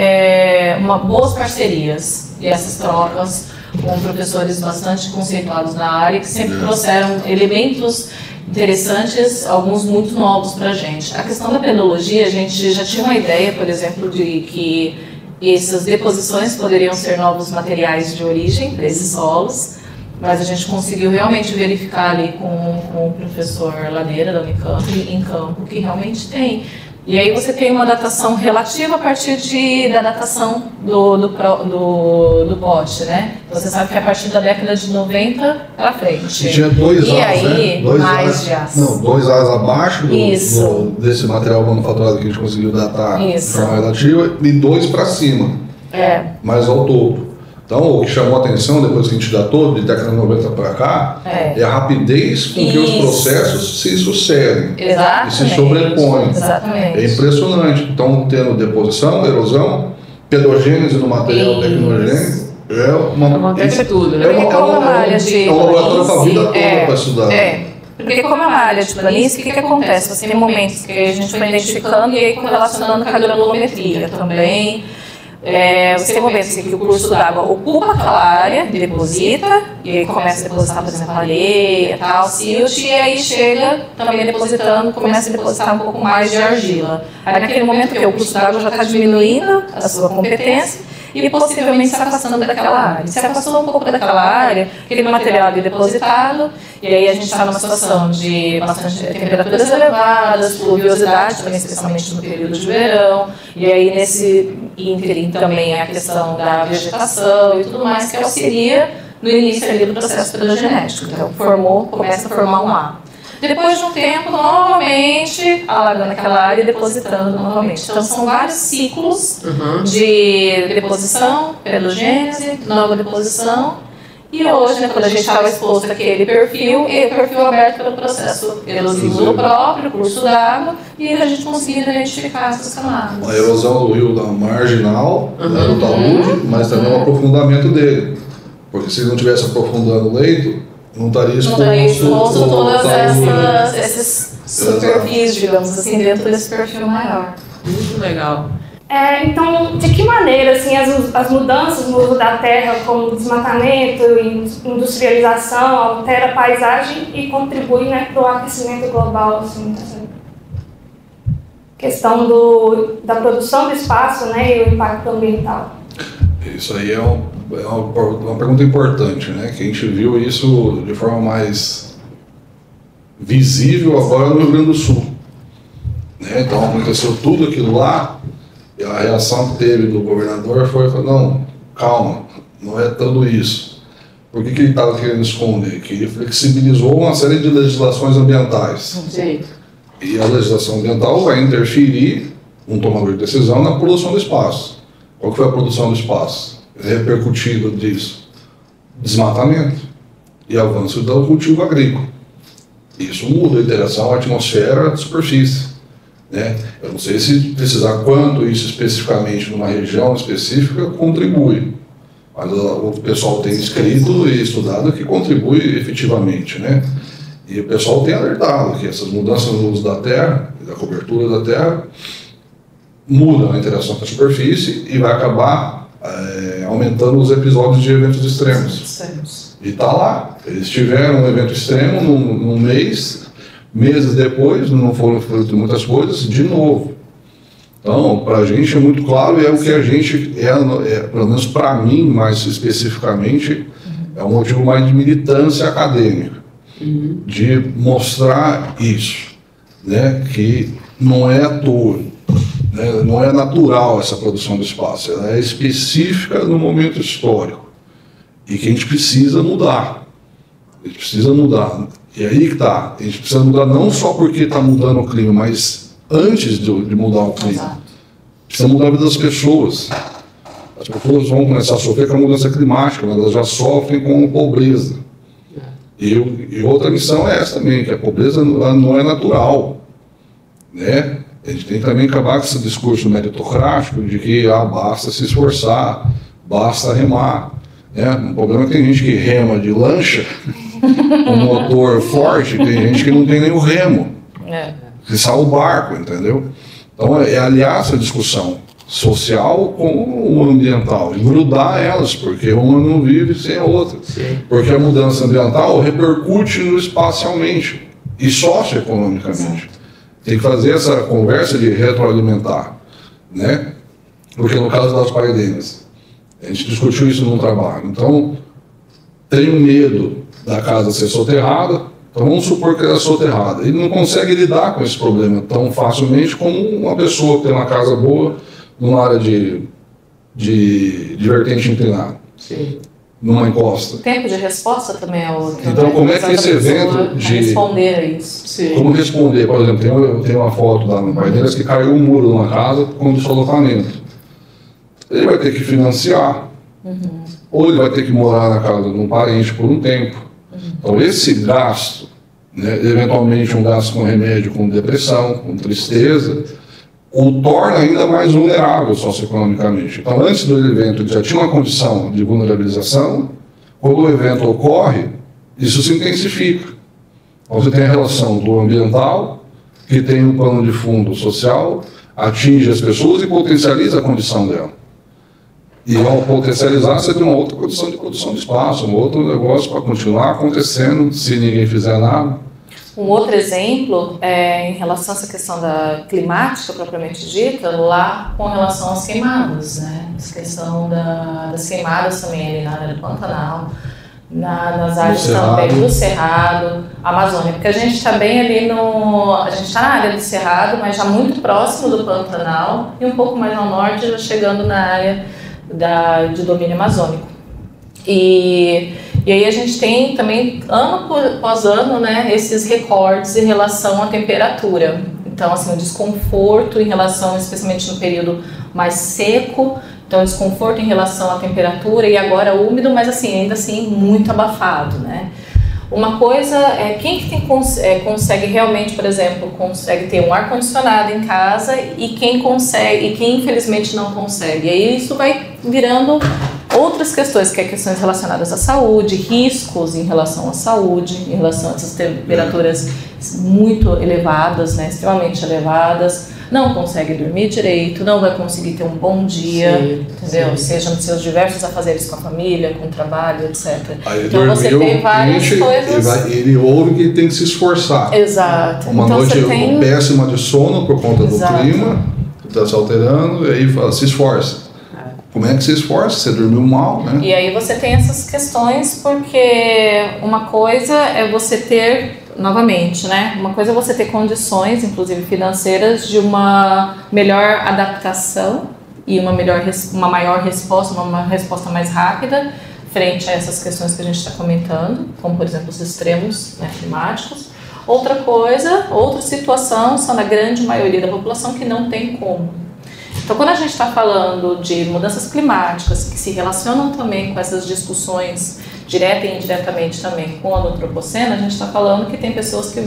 boas parcerias e essas trocas com professores bastante conceituados na área, que sempre trouxeram elementos interessantes, alguns muito novos para a gente. A questão da pedologia, a gente já tinha uma ideia, por exemplo, de que essas deposições poderiam ser novos materiais de origem para esses solos, mas a gente conseguiu realmente verificar ali com o professor Ladeira da Unicamp, em campo, que realmente tem. E aí você tem uma datação relativa a partir da datação do pote, Você sabe que é a partir da década de 90 para frente. E tinha 2 As, aí, mais As. Não, 2 As abaixo desse material manufaturado que a gente conseguiu datar de forma relativa e 2 para cima, mais ao topo. Então, o que chamou a atenção depois que a gente datou, de década de 90 para cá, é a rapidez com que os processos se sucedem e se sobrepõem. É impressionante. Então, tendo deposição, erosão, pedogênese no material tecnogênico, acontece tudo, É um laboratório para a vida toda para estudar. Porque como é uma área de planície, o que acontece? Você tem momentos que a gente foi identificando e aí correlacionando com a granulometria também. Você tem momentos em que o curso d'água ocupa aquela área, deposita, e aí começa a depositar, por exemplo, areia, tal, silt, e aí chega também depositando, começa a depositar um pouco mais de argila. Aí naquele momento que o curso d'água já está diminuindo a sua competência, e possivelmente se afastando daquela área. Se afastou um pouco daquela área, aquele material ali depositado, e aí a gente está numa situação de bastante temperaturas elevadas, pluviosidade, também especialmente no período de verão, e aí nesse ínterim também a questão da vegetação e tudo mais, que auxilia no início ali do processo pedogenético. Então começa a formar um A. Depois de um tempo, novamente, alagando aquela área e depositando novamente. Então, são vários ciclos de deposição, pedogênese, nova deposição. E hoje, quando a gente estava exposto àquele perfil, e o perfil aberto pelo processo erosivo do próprio curso d'água, e a gente conseguia identificar essas camadas. A erosão do rio da marginal, do talude, mas também o aprofundamento dele. Porque se ele não tivesse aprofundando o leito, não estaria exposto todas esses superfícies, digamos assim, dentro desse perfil maior. Muito legal. Então, de que maneira assim, as mudanças no uso da terra, como desmatamento e industrialização, altera a paisagem e contribui para o aquecimento global? Assim, essa questão da produção do espaço, e o impacto ambiental. Isso aí é uma pergunta importante, que a gente viu isso de forma mais visível agora no Rio Grande do Sul. Então aconteceu tudo aquilo lá, e a reação que teve do governador foi: não, calma, não é tudo isso. Por que ele estava querendo esconder? Que ele flexibilizou uma série de legislações ambientais. Sim. E a legislação ambiental vai interferir, um tomador de decisão, na produção do espaço. Qual que foi a produção do espaço? Repercutido disso? Desmatamento e avanço do cultivo agrícola. Isso muda a interação atmosfera-superfície. Né? Eu não sei se precisar quanto isso especificamente numa região específica contribui, mas o pessoal tem escrito e estudado que contribui efetivamente, né? E o pessoal tem alertado que essas mudanças no uso da terra, da cobertura da terra, mudam a interação com a superfície e vai acabar aumentando os episódios de eventos extremos. E está lá, eles tiveram um evento extremo num mês, meses depois, não foram feitas muitas coisas, de novo. Então, para a gente é muito claro, e é o que a gente, pelo menos para mim, mais especificamente, é um motivo mais de militância acadêmica, de mostrar isso, né, que não é à toa, né, não é natural essa produção do espaço, ela é específica no momento histórico, e que a gente precisa mudar. A gente precisa mudar. E aí que está, a gente precisa mudar não só porque está mudando o clima, mas antes de mudar o clima. Exato. Precisa mudar a vida das pessoas. As pessoas vão começar a sofrer com a mudança climática, mas elas já sofrem com pobreza. E outra missão é essa também, que a pobreza não é natural. Né? A gente tem que também acabar com esse discurso meritocrático de que basta se esforçar, basta remar. Né? O problema é que tem gente que rema de lancha, com motor forte, tem gente que não tem nem o remo, que sai o barco, entendeu? Então é aliar essa discussão social com o ambiental, e grudar elas, porque uma não vive sem a outra. Sim. Porque a mudança ambiental repercute no espacialmente e socioeconomicamente. Sim. Tem que fazer essa conversa de retroalimentar, né? Porque no caso das paidenas, a gente discutiu isso num trabalho. Então, tenho medo da casa ser soterrada, então vamos supor que ela é soterrada. Ele não consegue lidar com esse problema tão facilmente como uma pessoa que tem uma casa boa numa área de vertente inclinada. Sim. Numa encosta. O tempo de resposta também é outro. Então, como é que esse evento de responder a isso? Sim. Como responder, por exemplo, eu tenho uma foto lá no Paidenas que caiu um muro numa casa com deslocamento. Ele vai ter que financiar, ou ele vai ter que morar na casa de um parente por um tempo. Então, esse gasto, né, eventualmente um gasto com remédio, com depressão, com tristeza, o torna ainda mais vulnerável socioeconomicamente. Então, antes do evento, ele já tinha uma condição de vulnerabilização. Quando o evento ocorre, isso se intensifica. Então, você tem a relação do ambiental, que tem um plano de fundo social, atinge as pessoas e potencializa a condição dela. E ao potencializar, você tem uma outra condição de produção de espaço, um outro negócio para continuar acontecendo se ninguém fizer nada. Um outro exemplo é em relação a essa questão da climática propriamente dita, lá com relação às queimadas, né? A questão das queimadas também ali na área do Pantanal, nas áreas também do Cerrado, Amazônia, porque a gente está bem ali a gente está na área do Cerrado, mas já muito próximo do Pantanal e um pouco mais ao norte, já chegando na área de domínio amazônico. E aí a gente tem também, ano após ano, né, esses recordes em relação à temperatura. Então, assim, o desconforto em relação, especialmente no período mais seco, então desconforto em relação à temperatura e agora úmido, mas assim, ainda assim muito abafado, né? Uma coisa é quem que consegue realmente, por exemplo, consegue ter um ar-condicionado em casa e quem consegue, e quem infelizmente não consegue. E aí isso vai virando outras questões, que é questões relacionadas à saúde, riscos em relação à saúde, em relação a essas temperaturas muito elevadas, né, extremamente elevadas, não consegue dormir direito, não vai conseguir ter um bom dia, sim, entendeu? Sim. Seja nos seus diversos afazeres com a família, com o trabalho, etc. Aí então você tem várias coisas... Ele ouve que tem que se esforçar. Exato. Uma então, noite péssima de sono por conta do clima, que está se alterando, e aí fala, se esforça. Como é que se esforça? Você dormiu mal, né? E aí você tem essas questões porque uma coisa é você ter, novamente, né? Uma coisa é você ter condições, inclusive financeiras, de uma melhor adaptação e uma maior resposta, uma resposta mais rápida frente a essas questões que a gente está comentando, como, por exemplo, os extremos, né, climáticos. Outra situação são na grande maioria da população que não tem como. Então, quando a gente está falando de mudanças climáticas que se relacionam também com essas discussões direta e indiretamente também com o antropoceno, a gente está falando que tem pessoas que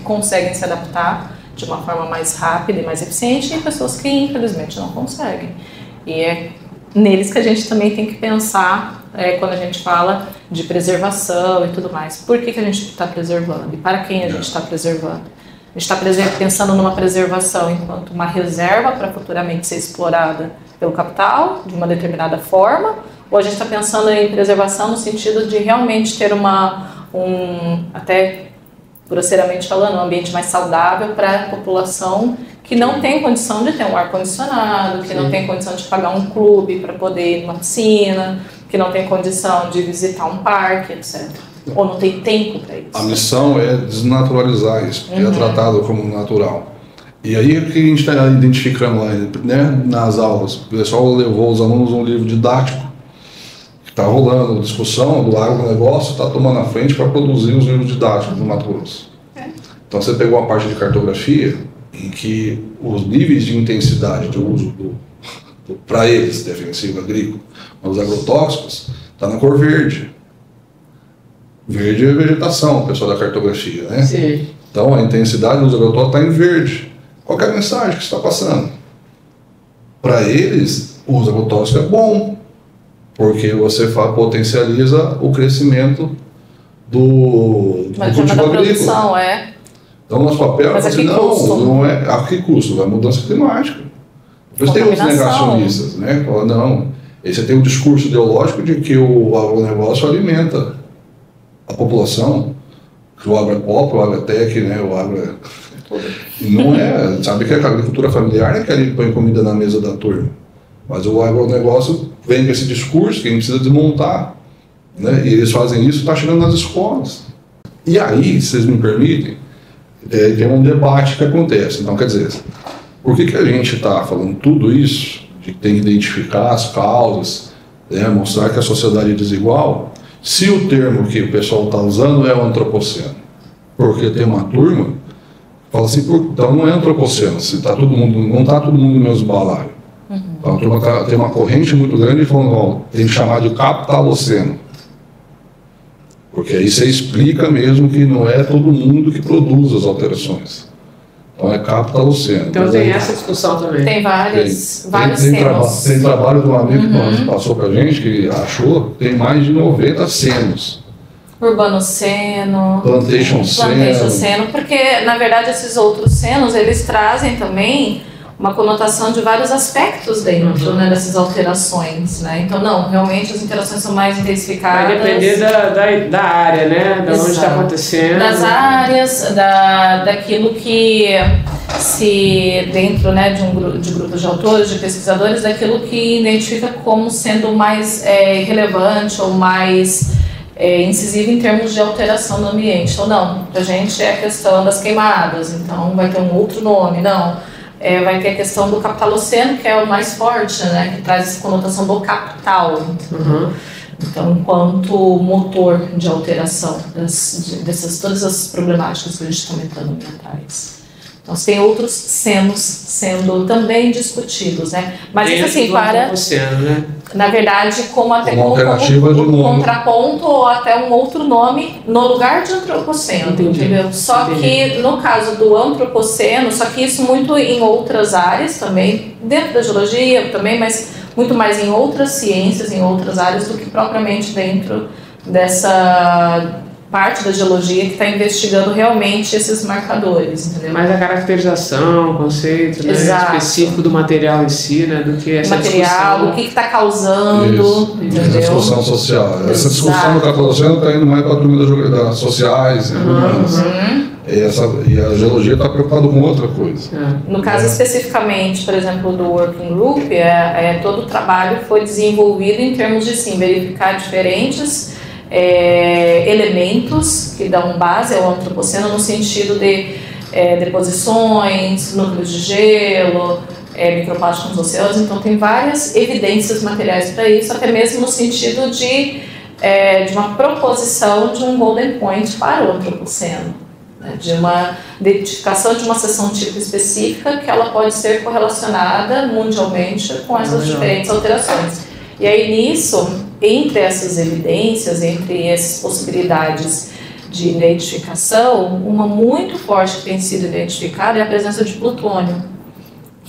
conseguem se adaptar de uma forma mais rápida e mais eficiente e pessoas que infelizmente não conseguem. E é neles que a gente também tem que pensar quando a gente fala de preservação e tudo mais. Por que a gente está preservando e para quem a gente está preservando? A gente está pensando numa preservação enquanto uma reserva para futuramente ser explorada pelo capital de uma determinada forma, ou a gente está pensando em preservação no sentido de realmente ter até grosseiramente falando, um ambiente mais saudável para a população que não tem condição de ter um ar-condicionado, que não tem condição de pagar um clube para poder ir numa piscina, que não tem condição de visitar um parque, etc. Ou não tem tempo para isso. A missão é desnaturalizar isso, porque é tratado como natural. E aí o que a gente está identificando lá, né, nas aulas? O pessoal levou os alunos um livro didático, que está rolando discussão do agronegócio, está tomando a frente para produzir os livros didáticos do Mato Grosso. Então você pegou a parte de cartografia, em que os níveis de intensidade de uso para eles, defensivo agrícola, os agrotóxicos, está na cor verde. Verde é vegetação, o pessoal da cartografia, né? Sim. Então a intensidade dos agrotóxicos está em verde. Qual é a mensagem que está passando? Para eles, o uso agrotóxico é bom, porque você potencializa o crescimento do cultivo agrícola. Então, nosso papel é assim, não é a que custo? Vai mudança climática. Depois tem os negacionistas, né? Falam, não, você tem um discurso ideológico de que o agronegócio alimenta a população, que o agro é pop, o agro é tech, né? O agro é... Não é, sabe que a agricultura familiar é que ele põe comida na mesa da turma. Mas o agronegócio vem com esse discurso que a gente precisa desmontar, né? E eles fazem isso, está chegando nas escolas. E aí, se vocês me permitem, tem um debate que acontece. Então, quer dizer, por que a gente está falando tudo isso, de que tem que identificar as causas, né, mostrar que a sociedade é desigual, se o termo que o pessoal está usando é o antropoceno? Porque tem uma turma que fala assim, então não é antropoceno, se tá todo mundo, não está todo mundo no mesmo balaio. Então a turma tem uma corrente muito grande falando, ó, tem que chamar de capitaloceno. Porque aí você explica mesmo que não é todo mundo que produz as alterações. Então é capitaloceno. Então tem essa discussão também. Tem vários senos. Tem trabalho de um amigo que passou pra gente, que achou, tem mais de 90 senos. Urbanoceno, Plantation seno, porque na verdade esses outros senos, eles trazem também uma conotação de vários aspectos dentro, né, dessas alterações, né? Então, não, realmente as interações são mais intensificadas. Vai depender da área, né? Da onde está acontecendo. Das áreas, daquilo que se, dentro, né, de grupos de autores, de pesquisadores, daquilo que identifica como sendo mais relevante ou mais incisivo em termos de alteração do ambiente. Então, não, pra gente é a questão das queimadas, então vai ter um outro nome, não. Vai ter a questão do capitaloceno, que é o mais forte, né, que traz essa conotação do capital. Então, enquanto motor de alteração dessas todas as problemáticas que a gente está comentando aqui atrás. Então, tem outros senos sendo também discutidos, né? Mas isso assim, né? Na verdade, como contraponto ou até um outro nome no lugar de antropoceno, entendeu? Só que no caso do antropoceno, só que isso muito em outras áreas também, dentro da geologia também, mas muito mais em outras ciências, em outras áreas do que propriamente dentro dessa parte da geologia que está investigando realmente esses marcadores, entendeu? Mais a caracterização, o conceito, né, específico do material em si, né, do que essa material, o que está causando, entendeu? Essa discussão social. Essa discussão do capitaloceno está indo mais para a turma das sociais, humanas. E a geologia está preocupada com outra coisa. No caso especificamente, por exemplo, do Working Group, todo o trabalho foi desenvolvido em termos de sim, verificar diferentes elementos que dão base ao antropoceno no sentido de deposições, núcleos de gelo, microplásticos nos oceanos. Então tem várias evidências materiais para isso, até mesmo no sentido de de uma proposição de um golden point para o antropoceno, né? De uma identificação de uma seção tipo específica que ela pode ser correlacionada mundialmente com essas diferentes alterações. E aí nisso, entre essas evidências, entre essas possibilidades de identificação, uma muito forte que tem sido identificada é a presença de plutônio.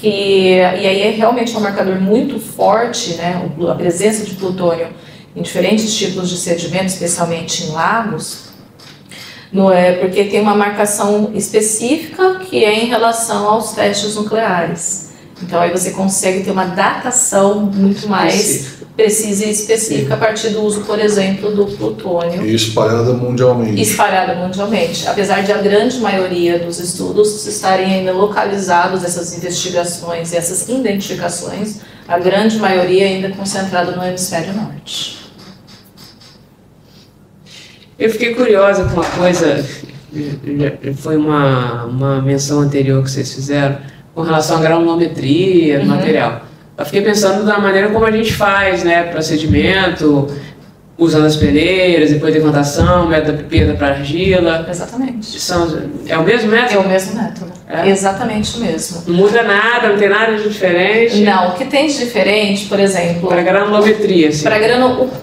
E aí é realmente um marcador muito forte, né, a presença de plutônio em diferentes tipos de sedimentos, especialmente em lagos, porque tem uma marcação específica que é em relação aos testes nucleares. Então aí você consegue ter uma datação muito mais precisa e específica a partir do uso, por exemplo, do plutônio. E espalhada mundialmente. Espalhada mundialmente. Apesar de a grande maioria dos estudos estarem ainda localizados, essas investigações e essas identificações, a grande maioria ainda concentrada no hemisfério norte. Eu fiquei curiosa com uma coisa, foi uma menção anterior que vocês fizeram, com relação à granulometria do material. Eu fiquei pensando na maneira como a gente faz, né, procedimento, usando as peneiras, depois decantação, método da pipeta para argila. Exatamente. É o mesmo método? É o mesmo método. É? Exatamente o mesmo. Não muda nada, não tem nada de diferente? Não, o que tem de diferente, por exemplo... Para granulometria, assim.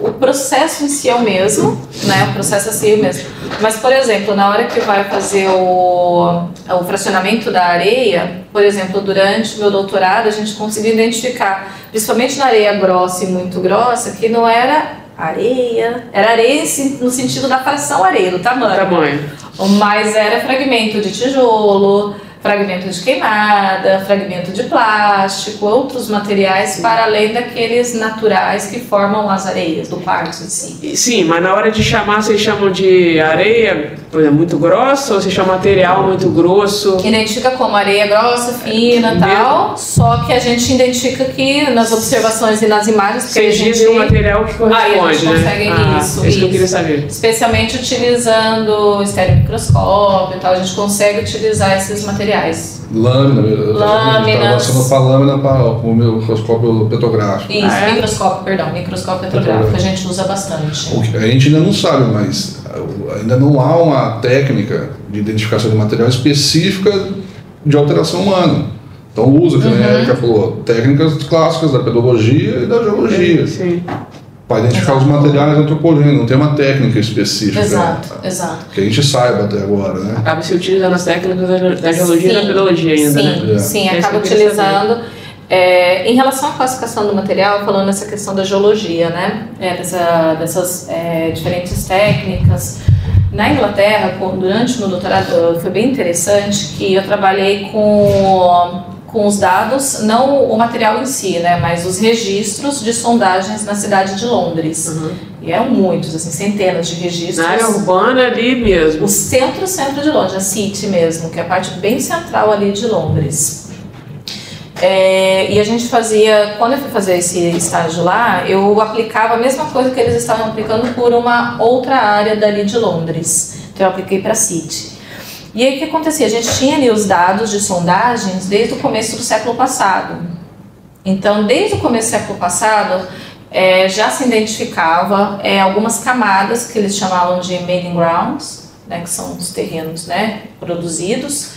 O processo em si é o mesmo, né? O processo em si é o mesmo. Mas, por exemplo, na hora que vai fazer o fracionamento da areia, por exemplo, durante o meu doutorado, a gente conseguiu identificar, principalmente na areia grossa e muito grossa, que não era areia, era areia no sentido da fração areia, do tamanho. Mas era fragmento de tijolo, fragmento de queimada, fragmento de plástico, outros materiais para além daqueles naturais que formam as areias do quartzo em si. Sim, mas na hora de chamar, vocês chamam de areia, por exemplo, muito grossa, ou vocês chamam material muito grosso? Identifica como areia grossa, fina e tal, só que a gente identifica que nas observações e nas imagens... Vocês dizem o material que corresponde, a gente consegue, né? isso que eu queria saber. Especialmente utilizando estereomicroscópio e tal, a gente consegue utilizar esses materiais. Lâminas. Estava para lâmina para o microscópio petrográfico. Isso, microscópio petrográfico, a gente usa bastante. A gente ainda não sabe, mas ainda não há uma técnica de identificação de material específica de alteração humana. Então usa, como a Erika falou, técnicas clássicas da pedologia e da geologia. Sim. Para identificar os materiais antropogênicos, não tem uma técnica específica. Exato. Que a gente saiba até agora, né? Acaba se utilizando as técnicas da geologia e da pedologia ainda, né? Sim, acaba utilizando. Em relação à classificação do material, falando nessa questão da geologia, né? Dessas diferentes técnicas. Na Inglaterra, durante o meu doutorado, foi bem interessante que eu trabalhei com os dados, não o material em si, né, mas os registros de sondagens na cidade de Londres. E eram muitos, assim, centenas de registros. Na área urbana ali mesmo. O centro de Londres, a City mesmo, que é a parte bem central ali de Londres. E a gente fazia, quando eu fui fazer esse estágio lá, eu aplicava a mesma coisa que eles estavam aplicando por uma outra área dali de Londres. Então eu apliquei para a City. E aí o que acontecia? A gente tinha ali os dados de sondagens desde o começo do século passado. Então, desde o começo do século passado, já se identificava algumas camadas que eles chamavam de mating grounds, né, que são os terrenos, né, produzidos,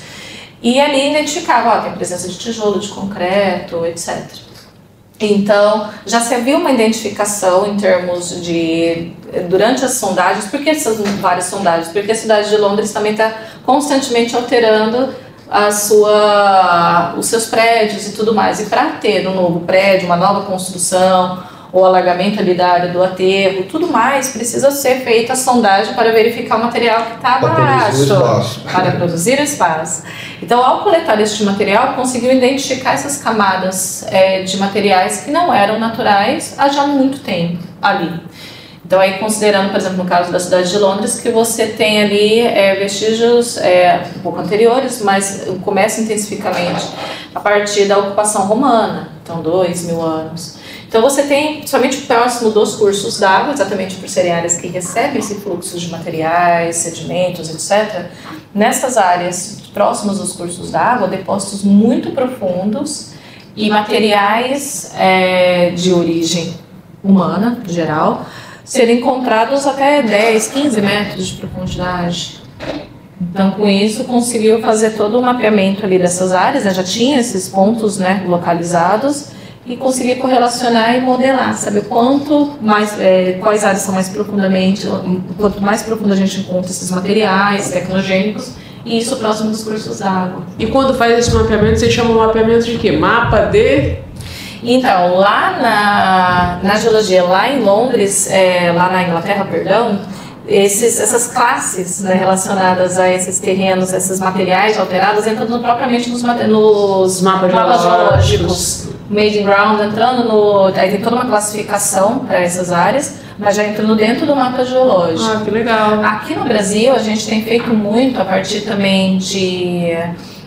e ali identificava tem presença de tijolo, de concreto, etc. Então, já se havia uma identificação em termos de, durante as sondagens, por que essas várias sondagens? Porque a cidade de Londres também está constantemente alterando os seus prédios e tudo mais. E para ter um novo prédio, uma nova construção, ou alargamento ali da área do aterro, tudo mais, precisa ser feita a sondagem para verificar o material que está abaixo, para produzir espaço. Então, ao coletar este material, conseguiu identificar essas camadas de materiais que não eram naturais há já muito tempo ali. Então, aí considerando, por exemplo, no caso da cidade de Londres, que você tem ali vestígios um pouco anteriores, mas começa intensivamente a partir da ocupação romana, então 2000 anos. Então você tem, principalmente próximo dos cursos d'água, exatamente por serem áreas que recebem esse fluxo de materiais, sedimentos, etc. Nessas áreas próximas dos cursos d'água, depósitos muito profundos e materiais de origem humana, em geral, serem encontrados até 10, 15 metros de profundidade. Então, com isso, conseguiu fazer todo o mapeamento ali dessas áreas, né? Já tinha esses pontos, né, localizados, e conseguir correlacionar e modelar, saber quanto mais, quais áreas são mais profundamente, quanto mais profundo a gente encontra esses materiais tecnogênicos, e isso próximo dos cursos d'água. E quando faz esse mapeamento, vocês chamam mapeamento de quê? Mapa de... Então, lá na geologia, lá em Londres, lá na Inglaterra, perdão, essas classes, né, relacionadas a esses terrenos, esses materiais alterados, entrando propriamente nos mapas geológicos, Maiden Ground, entrando aí tem toda uma classificação para essas áreas, mas já entrando dentro do mapa geológico. Ah, que legal. Aqui no Brasil, a gente tem feito muito a partir também de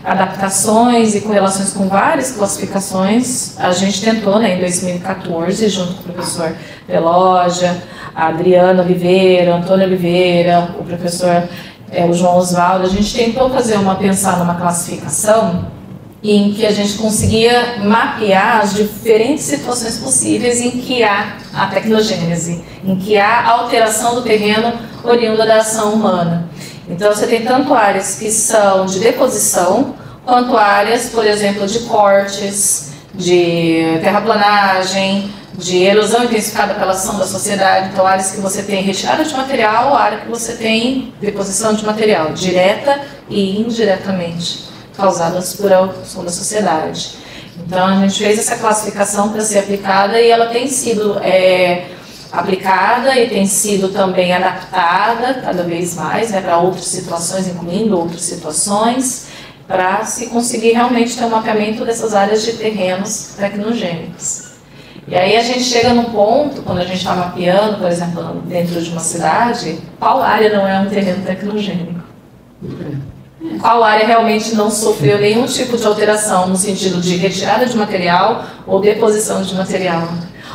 adaptações e correlações com várias classificações. A gente tentou, né, em 2014, junto com o professor Veloja, a Adriana Oliveira, o Antônio Oliveira, o professor o João Osvaldo, a gente tentou pensar numa classificação em que a gente conseguia mapear as diferentes situações possíveis em que há a tecnogênese, em que há alteração do terreno oriunda da ação humana. Então, você tem tanto áreas que são de deposição, quanto áreas, por exemplo, de cortes, de terraplanagem, de erosão intensificada pela ação da sociedade. Então, áreas que você tem retirada de material, área que você tem deposição de material, direta e indiretamente, causadas por ação da sociedade. Então, a gente fez essa classificação para ser aplicada e ela tem sido aplicada e tem sido também adaptada cada vez mais, né, para outras situações, incluindo outras situações, para se conseguir realmente ter um mapeamento dessas áreas de terrenos tecnogênicos. E aí a gente chega num ponto, quando a gente está mapeando, por exemplo, dentro de uma cidade, qual área não é um terreno tecnogênico? Qual área realmente não sofreu nenhum tipo de alteração no sentido de retirada de material ou deposição de material?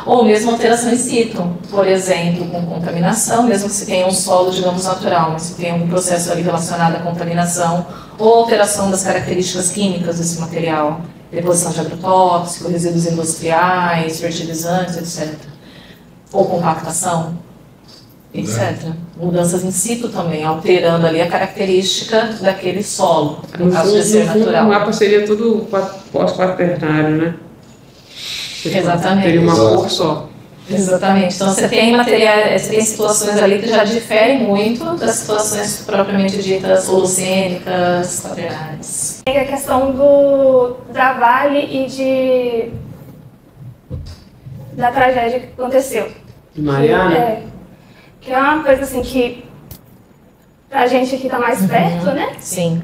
Ou mesmo alteração in situ, por exemplo, com contaminação, mesmo que se tenha um solo, digamos, natural, mas se tem um processo ali relacionado à contaminação ou alteração das características químicas desse material, deposição de agrotóxico, resíduos industriais, fertilizantes, etc. Ou compactação, etc. Mudanças in situ também, alterando ali a característica daquele solo, no caso de ser natural. O mapa seria tudo pós-quaternário, né? Exatamente. Teria uma cor só. Exatamente. Então você tem materiais, você tem situações ali que já diferem muito das situações propriamente ditas holocênicas, quaternárias. Tem a questão da Vale e da tragédia que aconteceu. De Mariana? Que é uma coisa assim que a gente aqui está mais perto, né? Sim.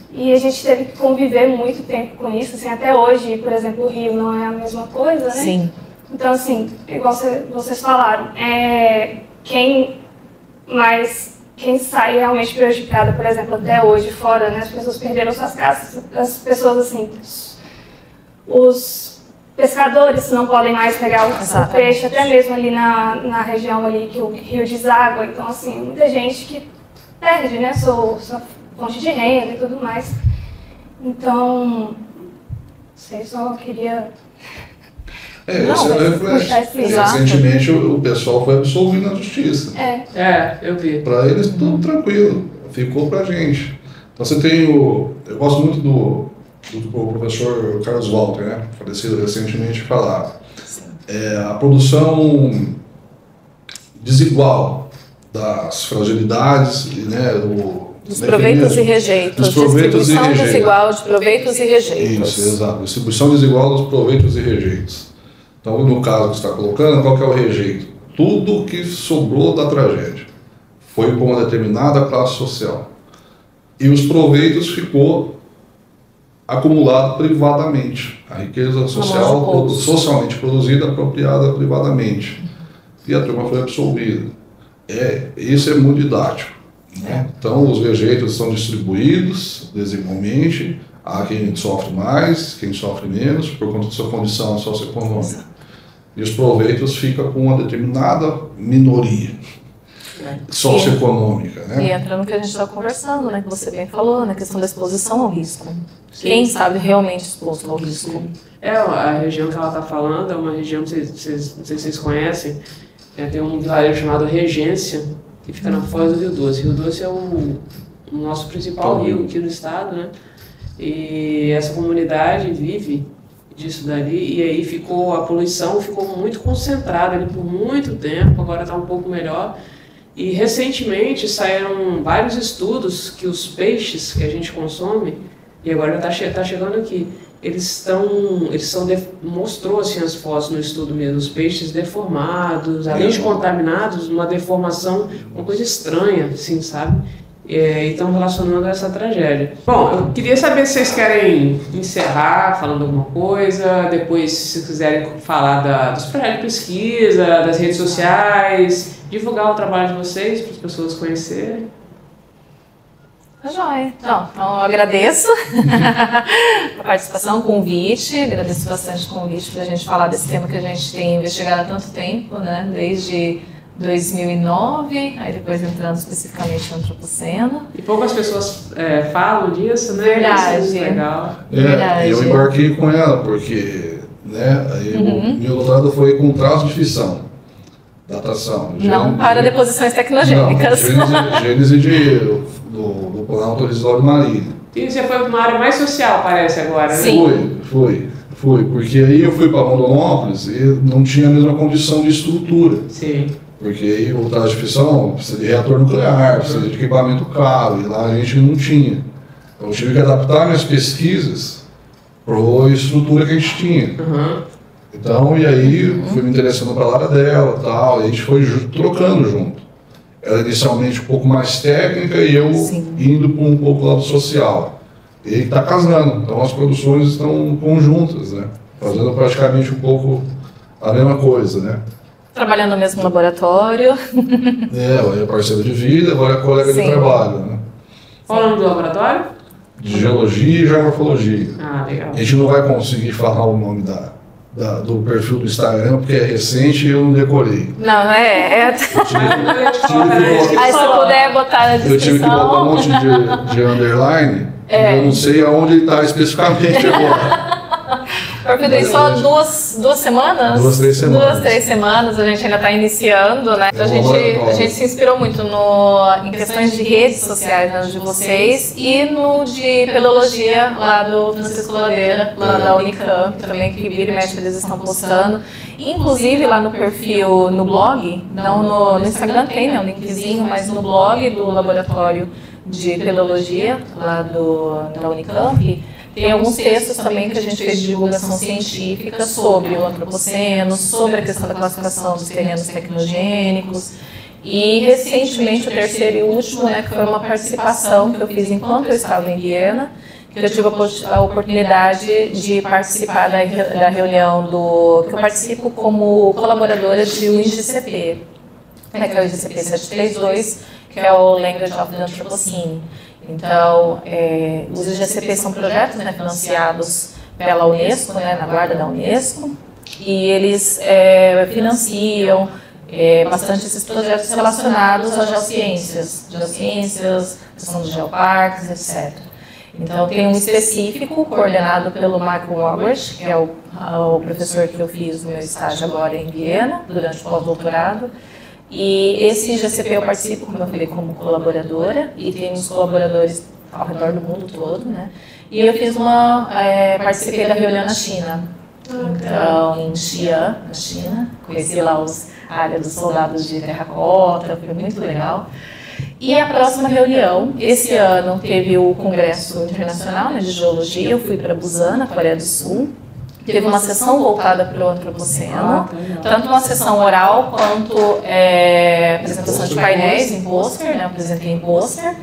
E a gente teve que conviver muito tempo com isso, assim, até hoje, por exemplo, o Rio não é a mesma coisa, né? Sim. Então, assim, igual vocês falaram, quem sai realmente prejudicado, por exemplo, até hoje, fora, né? As pessoas perderam suas casas, as pessoas, assim, os pescadores não podem mais pegar o peixe, até mesmo ali na região ali que o rio deságua. Então, assim, muita gente que perde, né, sua fonte de renda e tudo mais. Então, sei, só queria... Esse é o reflexo. Recentemente o pessoal foi absolvido na justiça. Eu vi. Para eles tudo tranquilo, ficou pra gente. Então você tem eu gosto muito do professor Carlos Walter, né, falecido recentemente, falar a produção desigual das fragilidades, né, dos proveitos e rejeitos. Distribuição desigual de proveitos e rejeitos. Isso, exato. Distribuição desigual dos proveitos e rejeitos. Então, no caso que você está colocando, qual que é o rejeito? Tudo que sobrou da tragédia foi para uma determinada classe social. E os proveitos ficou acumulado privadamente. A riqueza social socialmente produzida, apropriada privadamente. E a turma foi absolvida. Isso é muito didático. Né? Então, os rejeitos são distribuídos desigualmente. Há quem sofre mais, quem sofre menos, por conta da sua condição socioeconômica. E os proveitos ficam com uma determinada minoria socioeconômica. Né? E entra no que a gente está conversando, né, que você bem falou, na questão da exposição ao risco. Sim. Quem sabe realmente exposto ao risco? A região que ela está falando é uma região, não sei se vocês conhecem, tem um vilarejo chamado Regência, que fica na foz do Rio Doce. Rio Doce é o nosso principal rio aqui no estado, né? E essa comunidade vive disso dali, e aí a poluição ficou muito concentrada ali por muito tempo, agora está um pouco melhor. E recentemente saíram vários estudos que os peixes que a gente consome, e agora já está chegando aqui, mostrou assim as fotos no estudo mesmo, os peixes deformados, além de contaminados, uma deformação, uma coisa estranha, assim, sabe? E estão relacionando a essa tragédia. Bom, eu queria saber se vocês querem encerrar falando alguma coisa, depois se quiserem falar dos projetos de pesquisa, das redes sociais, divulgar o trabalho de vocês para as pessoas conhecerem. Tá joia. Então, eu agradeço a participação, o convite, agradeço bastante o convite para a gente falar desse tema que a gente tem investigado há tanto tempo, né? Desde 2009, aí depois entrando especificamente no Antropoceno. E poucas pessoas falam disso, né? Verdade. Isso é legal. Verdade. Eu embarquei com ela, porque o meu doutorado foi com traço de fissão, datação. Não para deposições tecnogênicas. Gênese do Planalto Horizontal Marinho. E você foi para uma área mais social, parece, agora, né? Sim. Fui, porque aí eu fui para Rondonópolis e não tinha a mesma condição de estrutura. Sim. Porque aí o traje de fissão precisa de reator nuclear, precisa de equipamento caro, e lá a gente não tinha. Então eu tive que adaptar minhas pesquisas para a estrutura que a gente tinha. Uhum. Então, e aí fui me interessando pela área dela e tal, e a gente foi trocando junto. Ela inicialmente um pouco mais técnica e eu indo para um pouco lado social. E ele está casando, então as produções estão conjuntas, né? Fazendo praticamente um pouco a mesma coisa, né? Trabalhando no mesmo laboratório. É parceiro de vida, agora é colega de trabalho, né? Qual o nome do laboratório? De geologia e geomorfologia. Ah, legal. A gente não vai conseguir falar o nome do perfil do Instagram, porque é recente e eu não decorei. Não, Aí se puder botar na descrição. Eu tive que botar um monte de underline, eu não sei aonde ele está especificamente agora. Perfil tem só duas semanas? 2-3 semanas. 2-3 semanas, a gente ainda está iniciando, né? Então a gente se inspirou muito em questões de redes sociais, né, de vocês, e no de pelologia lá do Francisco Ladeira, lá da Unicamp, também, que vira e mexe eles estão postando. Inclusive lá no perfil, no blog, não no Instagram tem, né, um linkzinho, mas no blog do laboratório de pelologia lá da Unicamp, tem alguns textos também que a gente fez de divulgação científica sobre o antropoceno, sobre a questão da classificação dos terrenos tecnogênicos. E recentemente, o terceiro e último, né, que foi uma participação que eu fiz enquanto eu estava em Viena, que eu tive a oportunidade de participar da reunião que eu participo como colaboradora de o IGCP, né, que é o IGCP 732, que é o Language of the Anthropocene. Então, os IGCP são projetos, né, financiados pela Unesco, né, na guarda da Unesco, e eles financiam bastante esses projetos relacionados às geociências, questão dos geoparques, etc. Então, tem um específico coordenado pelo Michael Robert, que é o professor que eu fiz o meu estágio agora em Viena, durante o pós-doutorado. E esse IGCP eu participo, como eu falei, como colaboradora, e temos colaboradores ao redor do mundo todo, né? E eu participei da reunião na China. Então, em Xi'an, na China, conheci lá a área dos soldados de terracota, foi muito legal. E a próxima reunião, esse ano teve o Congresso Internacional, né, de Geologia, eu fui para Busan, na Coreia do Sul. Teve uma sessão voltada para o antropoceno, tanto uma sessão oral quanto apresentação de painéis em pôster, né? Eu apresentei em pôster.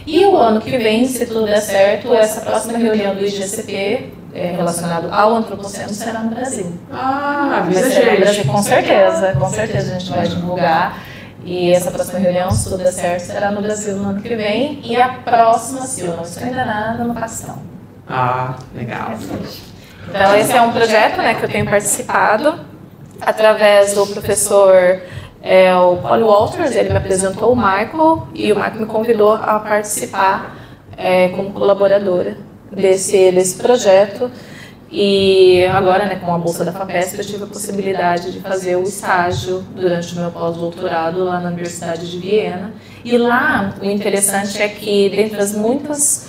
E o ano que vem, se tudo der certo, essa próxima reunião do IGCP relacionado ao antropoceno será no Brasil. Avisa gente. Com certeza a gente vai divulgar. E essa próxima reunião, se tudo der certo, será no Brasil no ano que vem. E a próxima, se eu não estou enganada, no Paquistão. Legal. Então, esse é um projeto, né, que eu tenho participado através do professor o Paul Walters. Ele me apresentou o Michael e o Michael me convidou a participar como colaboradora desse projeto. E agora, né, com a bolsa da FAPESP, eu tive a possibilidade de fazer o estágio durante o meu pós-doutorado lá na Universidade de Viena. E lá, o interessante é que, dentre as muitas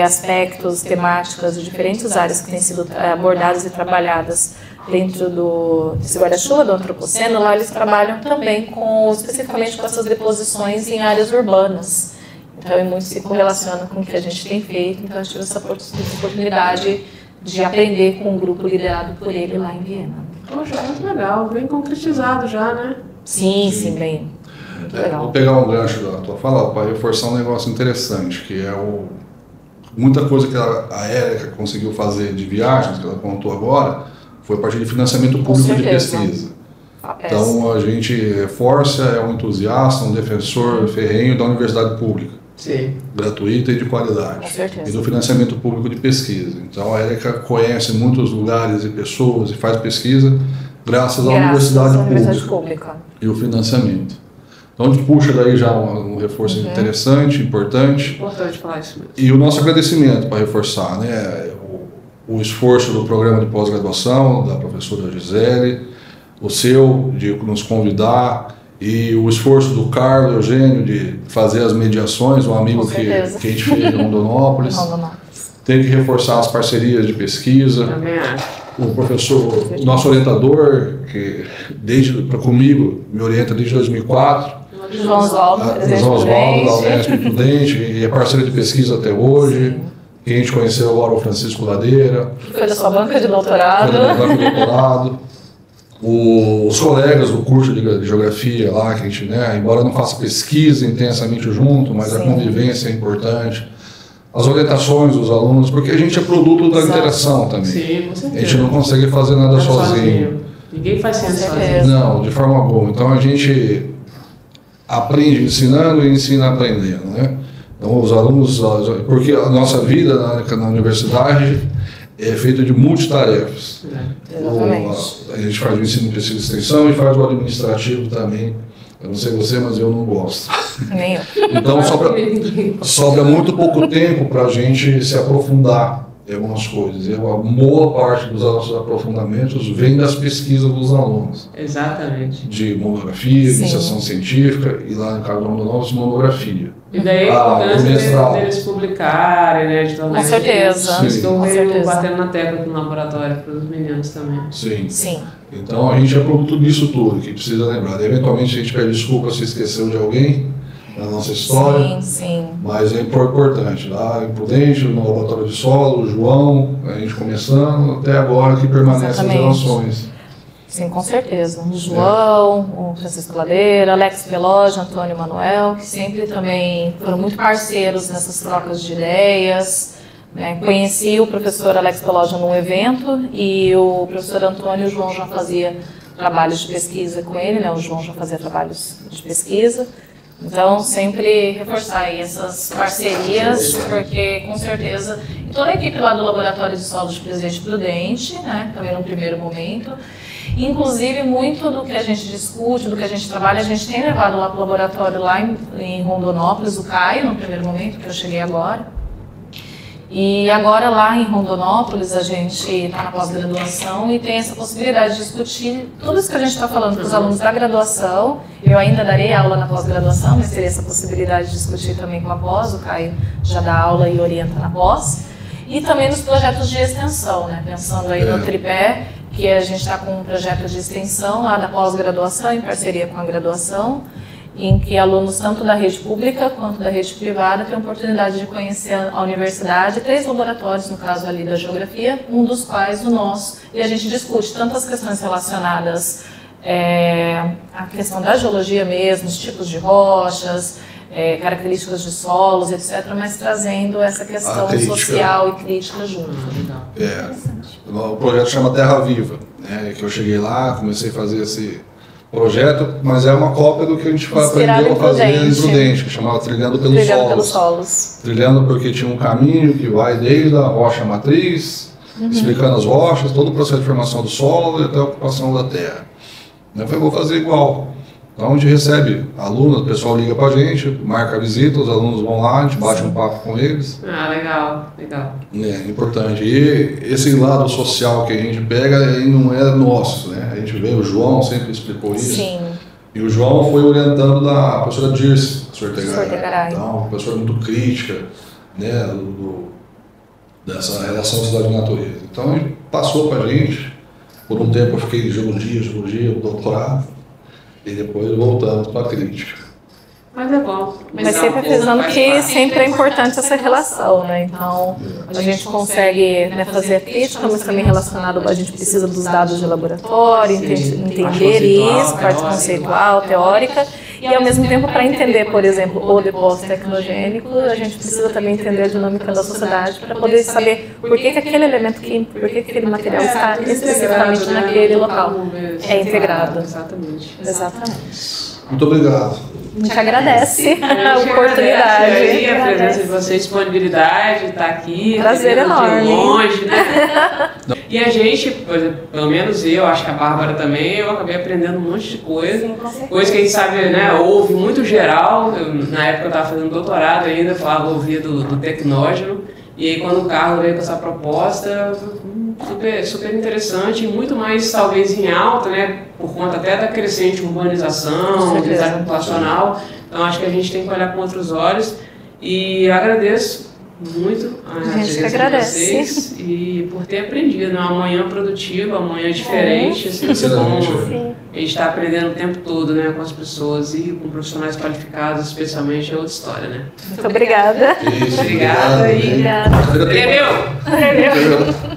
aspectos, temáticas de diferentes áreas que têm sido abordadas e trabalhadas dentro desse guarda-chuva do antropoceno, lá eles trabalham também especificamente com essas deposições em áreas urbanas. Então, muito se correlaciona com o que a gente tem feito. Então, eu tive essa oportunidade de aprender com um grupo liderado por ele lá em Viena. Poxa, muito legal, bem concretizado já, né? Sim, bem. Muito legal. Vou pegar um gancho da tua fala para reforçar um negócio interessante, que é muita coisa que a Érica conseguiu fazer de viagens, que ela contou agora, foi a partir de financiamento público de pesquisa. Então, a gente reforça, é um entusiasta, um defensor ferrenho da universidade pública. Sim. Gratuita e de qualidade. Com certeza. E do financiamento público de pesquisa. Então a Érica conhece muitos lugares e pessoas e faz pesquisa graças à universidade pública e o financiamento. Então a gente puxa daí já um reforço interessante, importante. Importante falar isso mesmo. E o nosso agradecimento para reforçar, né, o esforço do programa de pós-graduação, da professora Gisele, o seu de nos convidar, e o esforço do Carlos Eugênio de fazer as mediações, um amigo que a gente fez em Rondonópolis. Tem que reforçar as parcerias de pesquisa. Também acho. O professor, nosso orientador, que comigo me orienta desde 2004. João Oswaldo, da Unesp Prudente, e é parceiro de pesquisa até hoje. Sim. Quem a gente conheceu agora, o Francisco Ladeira. Foi da sua banca de doutorado. Foi da banca de doutorado. Os colegas do curso de geografia lá, que a gente, né, embora não faça pesquisa intensamente junto, mas a convivência é importante. As orientações dos alunos, porque a gente é produto da interação também. Sim, com certeza. A gente não consegue fazer nada sozinho. Ninguém faz ciência sozinho. Não, de forma alguma. Então a gente aprende ensinando e ensina aprendendo, né? Então os alunos, porque a nossa vida na universidade é feito de multitarefas. A gente faz o ensino de pesquisa e extensão e faz o administrativo também. Eu não sei você, mas eu não gosto. Nem eu. Então sobra muito pouco tempo para a gente se aprofundar em algumas coisas. E a boa parte dos nossos aprofundamentos vem das pesquisas dos alunos. Exatamente. De monografia, iniciação científica, e lá no caso do Rondonópolis, monografia. E daí a importância deles publicarem, né? De com certeza. Estou meio batendo na tecla aqui no laboratório para os meninos também. Sim. Então a gente é produto disso tudo, que precisa lembrar. Eventualmente a gente pede desculpa se esqueceu de alguém na nossa história. Sim. Mas é importante. Lá em Prudente, no laboratório de solo, o João, a gente começando, até agora que permanecem as relações. Sim, com certeza. O João, o Francisco Ladeira, Alex Veloge, Antônio Manuel, que sempre também foram muito parceiros nessas trocas de ideias. Né? Conheci o professor Alex Veloge num evento e o professor Antônio e o João já fazia trabalhos de pesquisa com ele, né? O João já fazia trabalhos de pesquisa. Então, sempre reforçar aí essas parcerias, porque com certeza toda a equipe lá do Laboratório de Solos de Presidente Prudente, né? Também no primeiro momento. Inclusive, muito do que a gente discute, do que a gente trabalha, a gente tem levado lá para o laboratório lá em Rondonópolis, o Caio, no primeiro momento, que eu cheguei agora. E agora lá em Rondonópolis a gente está na pós-graduação e tem essa possibilidade de discutir tudo isso que a gente está falando com os alunos da graduação. Eu ainda darei aula na pós-graduação, mas teria essa possibilidade de discutir também com a pós, o Caio já dá aula e orienta na pós. E também nos projetos de extensão, né? Pensando aí no tripé, que a gente está com um projeto de extensão lá da pós-graduação, em parceria com a graduação, em que alunos tanto da rede pública quanto da rede privada têm a oportunidade de conhecer a universidade, 3 laboratórios, no caso ali da geografia, um dos quais o nosso, e a gente discute tanto as questões relacionadas à questão da geologia mesmo, os tipos de rochas, características de solos, etc., mas trazendo essa questão social e crítica junto. O projeto chama Terra Viva, né, que eu cheguei lá, comecei a fazer esse projeto, mas é uma cópia do que a gente aprendeu a fazer em Prudente, que chamava Trilhando pelos Solos. Trilhando porque tinha um caminho que vai desde a rocha matriz, explicando as rochas, todo o processo de formação do solo e até a ocupação da terra. Eu falei, vou fazer igual. Então a gente recebe alunos, o pessoal liga pra gente, marca a visita, os alunos vão lá, a gente bate um papo com eles. Ah, legal, legal. É importante. E esse lado social que a gente pega aí não é nosso, né? A gente vê, o João sempre explicou isso. Sim. E o João foi orientando da professora Dirce Sortegaray. Então, uma professora muito crítica, né, dessa relação cidade-natureza. Então, a gente passou pra gente, por um tempo eu fiquei geologia, doutorado, e depois voltamos para a crítica. Mas é bom. Mas sempre avisando que sempre é importante essa relação, né? Então, a gente consegue, né, fazer a crítica, mas também relacionado, a gente precisa dos dados de laboratório, entender isso, parte conceitual, teórica, e ao mesmo tempo para entender, por exemplo, o depósito tecnogênico, a gente precisa também entender a dinâmica da sociedade para poder saber por que aquele elemento químico, por que aquele material está especificamente naquele local. É integrado. Exatamente. Exatamente. Muito obrigado. A gente agradece a oportunidade. Aí, a presença de vocês, disponibilidade, estar aqui. Prazer enorme. De longe, né? E a gente, por exemplo, pelo menos eu, acho que a Bárbara também, eu acabei aprendendo um monte de coisa. Coisa que a gente sabe, né, ouve muito geral. Na época eu estava fazendo doutorado ainda, ouvia do tecnógeno. E aí quando o Carlos veio com essa proposta, super interessante, e muito mais talvez em alta, né, por conta até da crescente urbanização, design populacional. Então acho que a gente tem que olhar com outros olhos, e agradeço muito a presença de vocês e por ter aprendido, né? Uma manhã produtiva, uma manhã diferente, assim, como a gente está aprendendo o tempo todo, né, com as pessoas e com profissionais qualificados, especialmente, é outra história, né? Muito obrigada. Isso, Obrigada. Obrigado. Tremeu!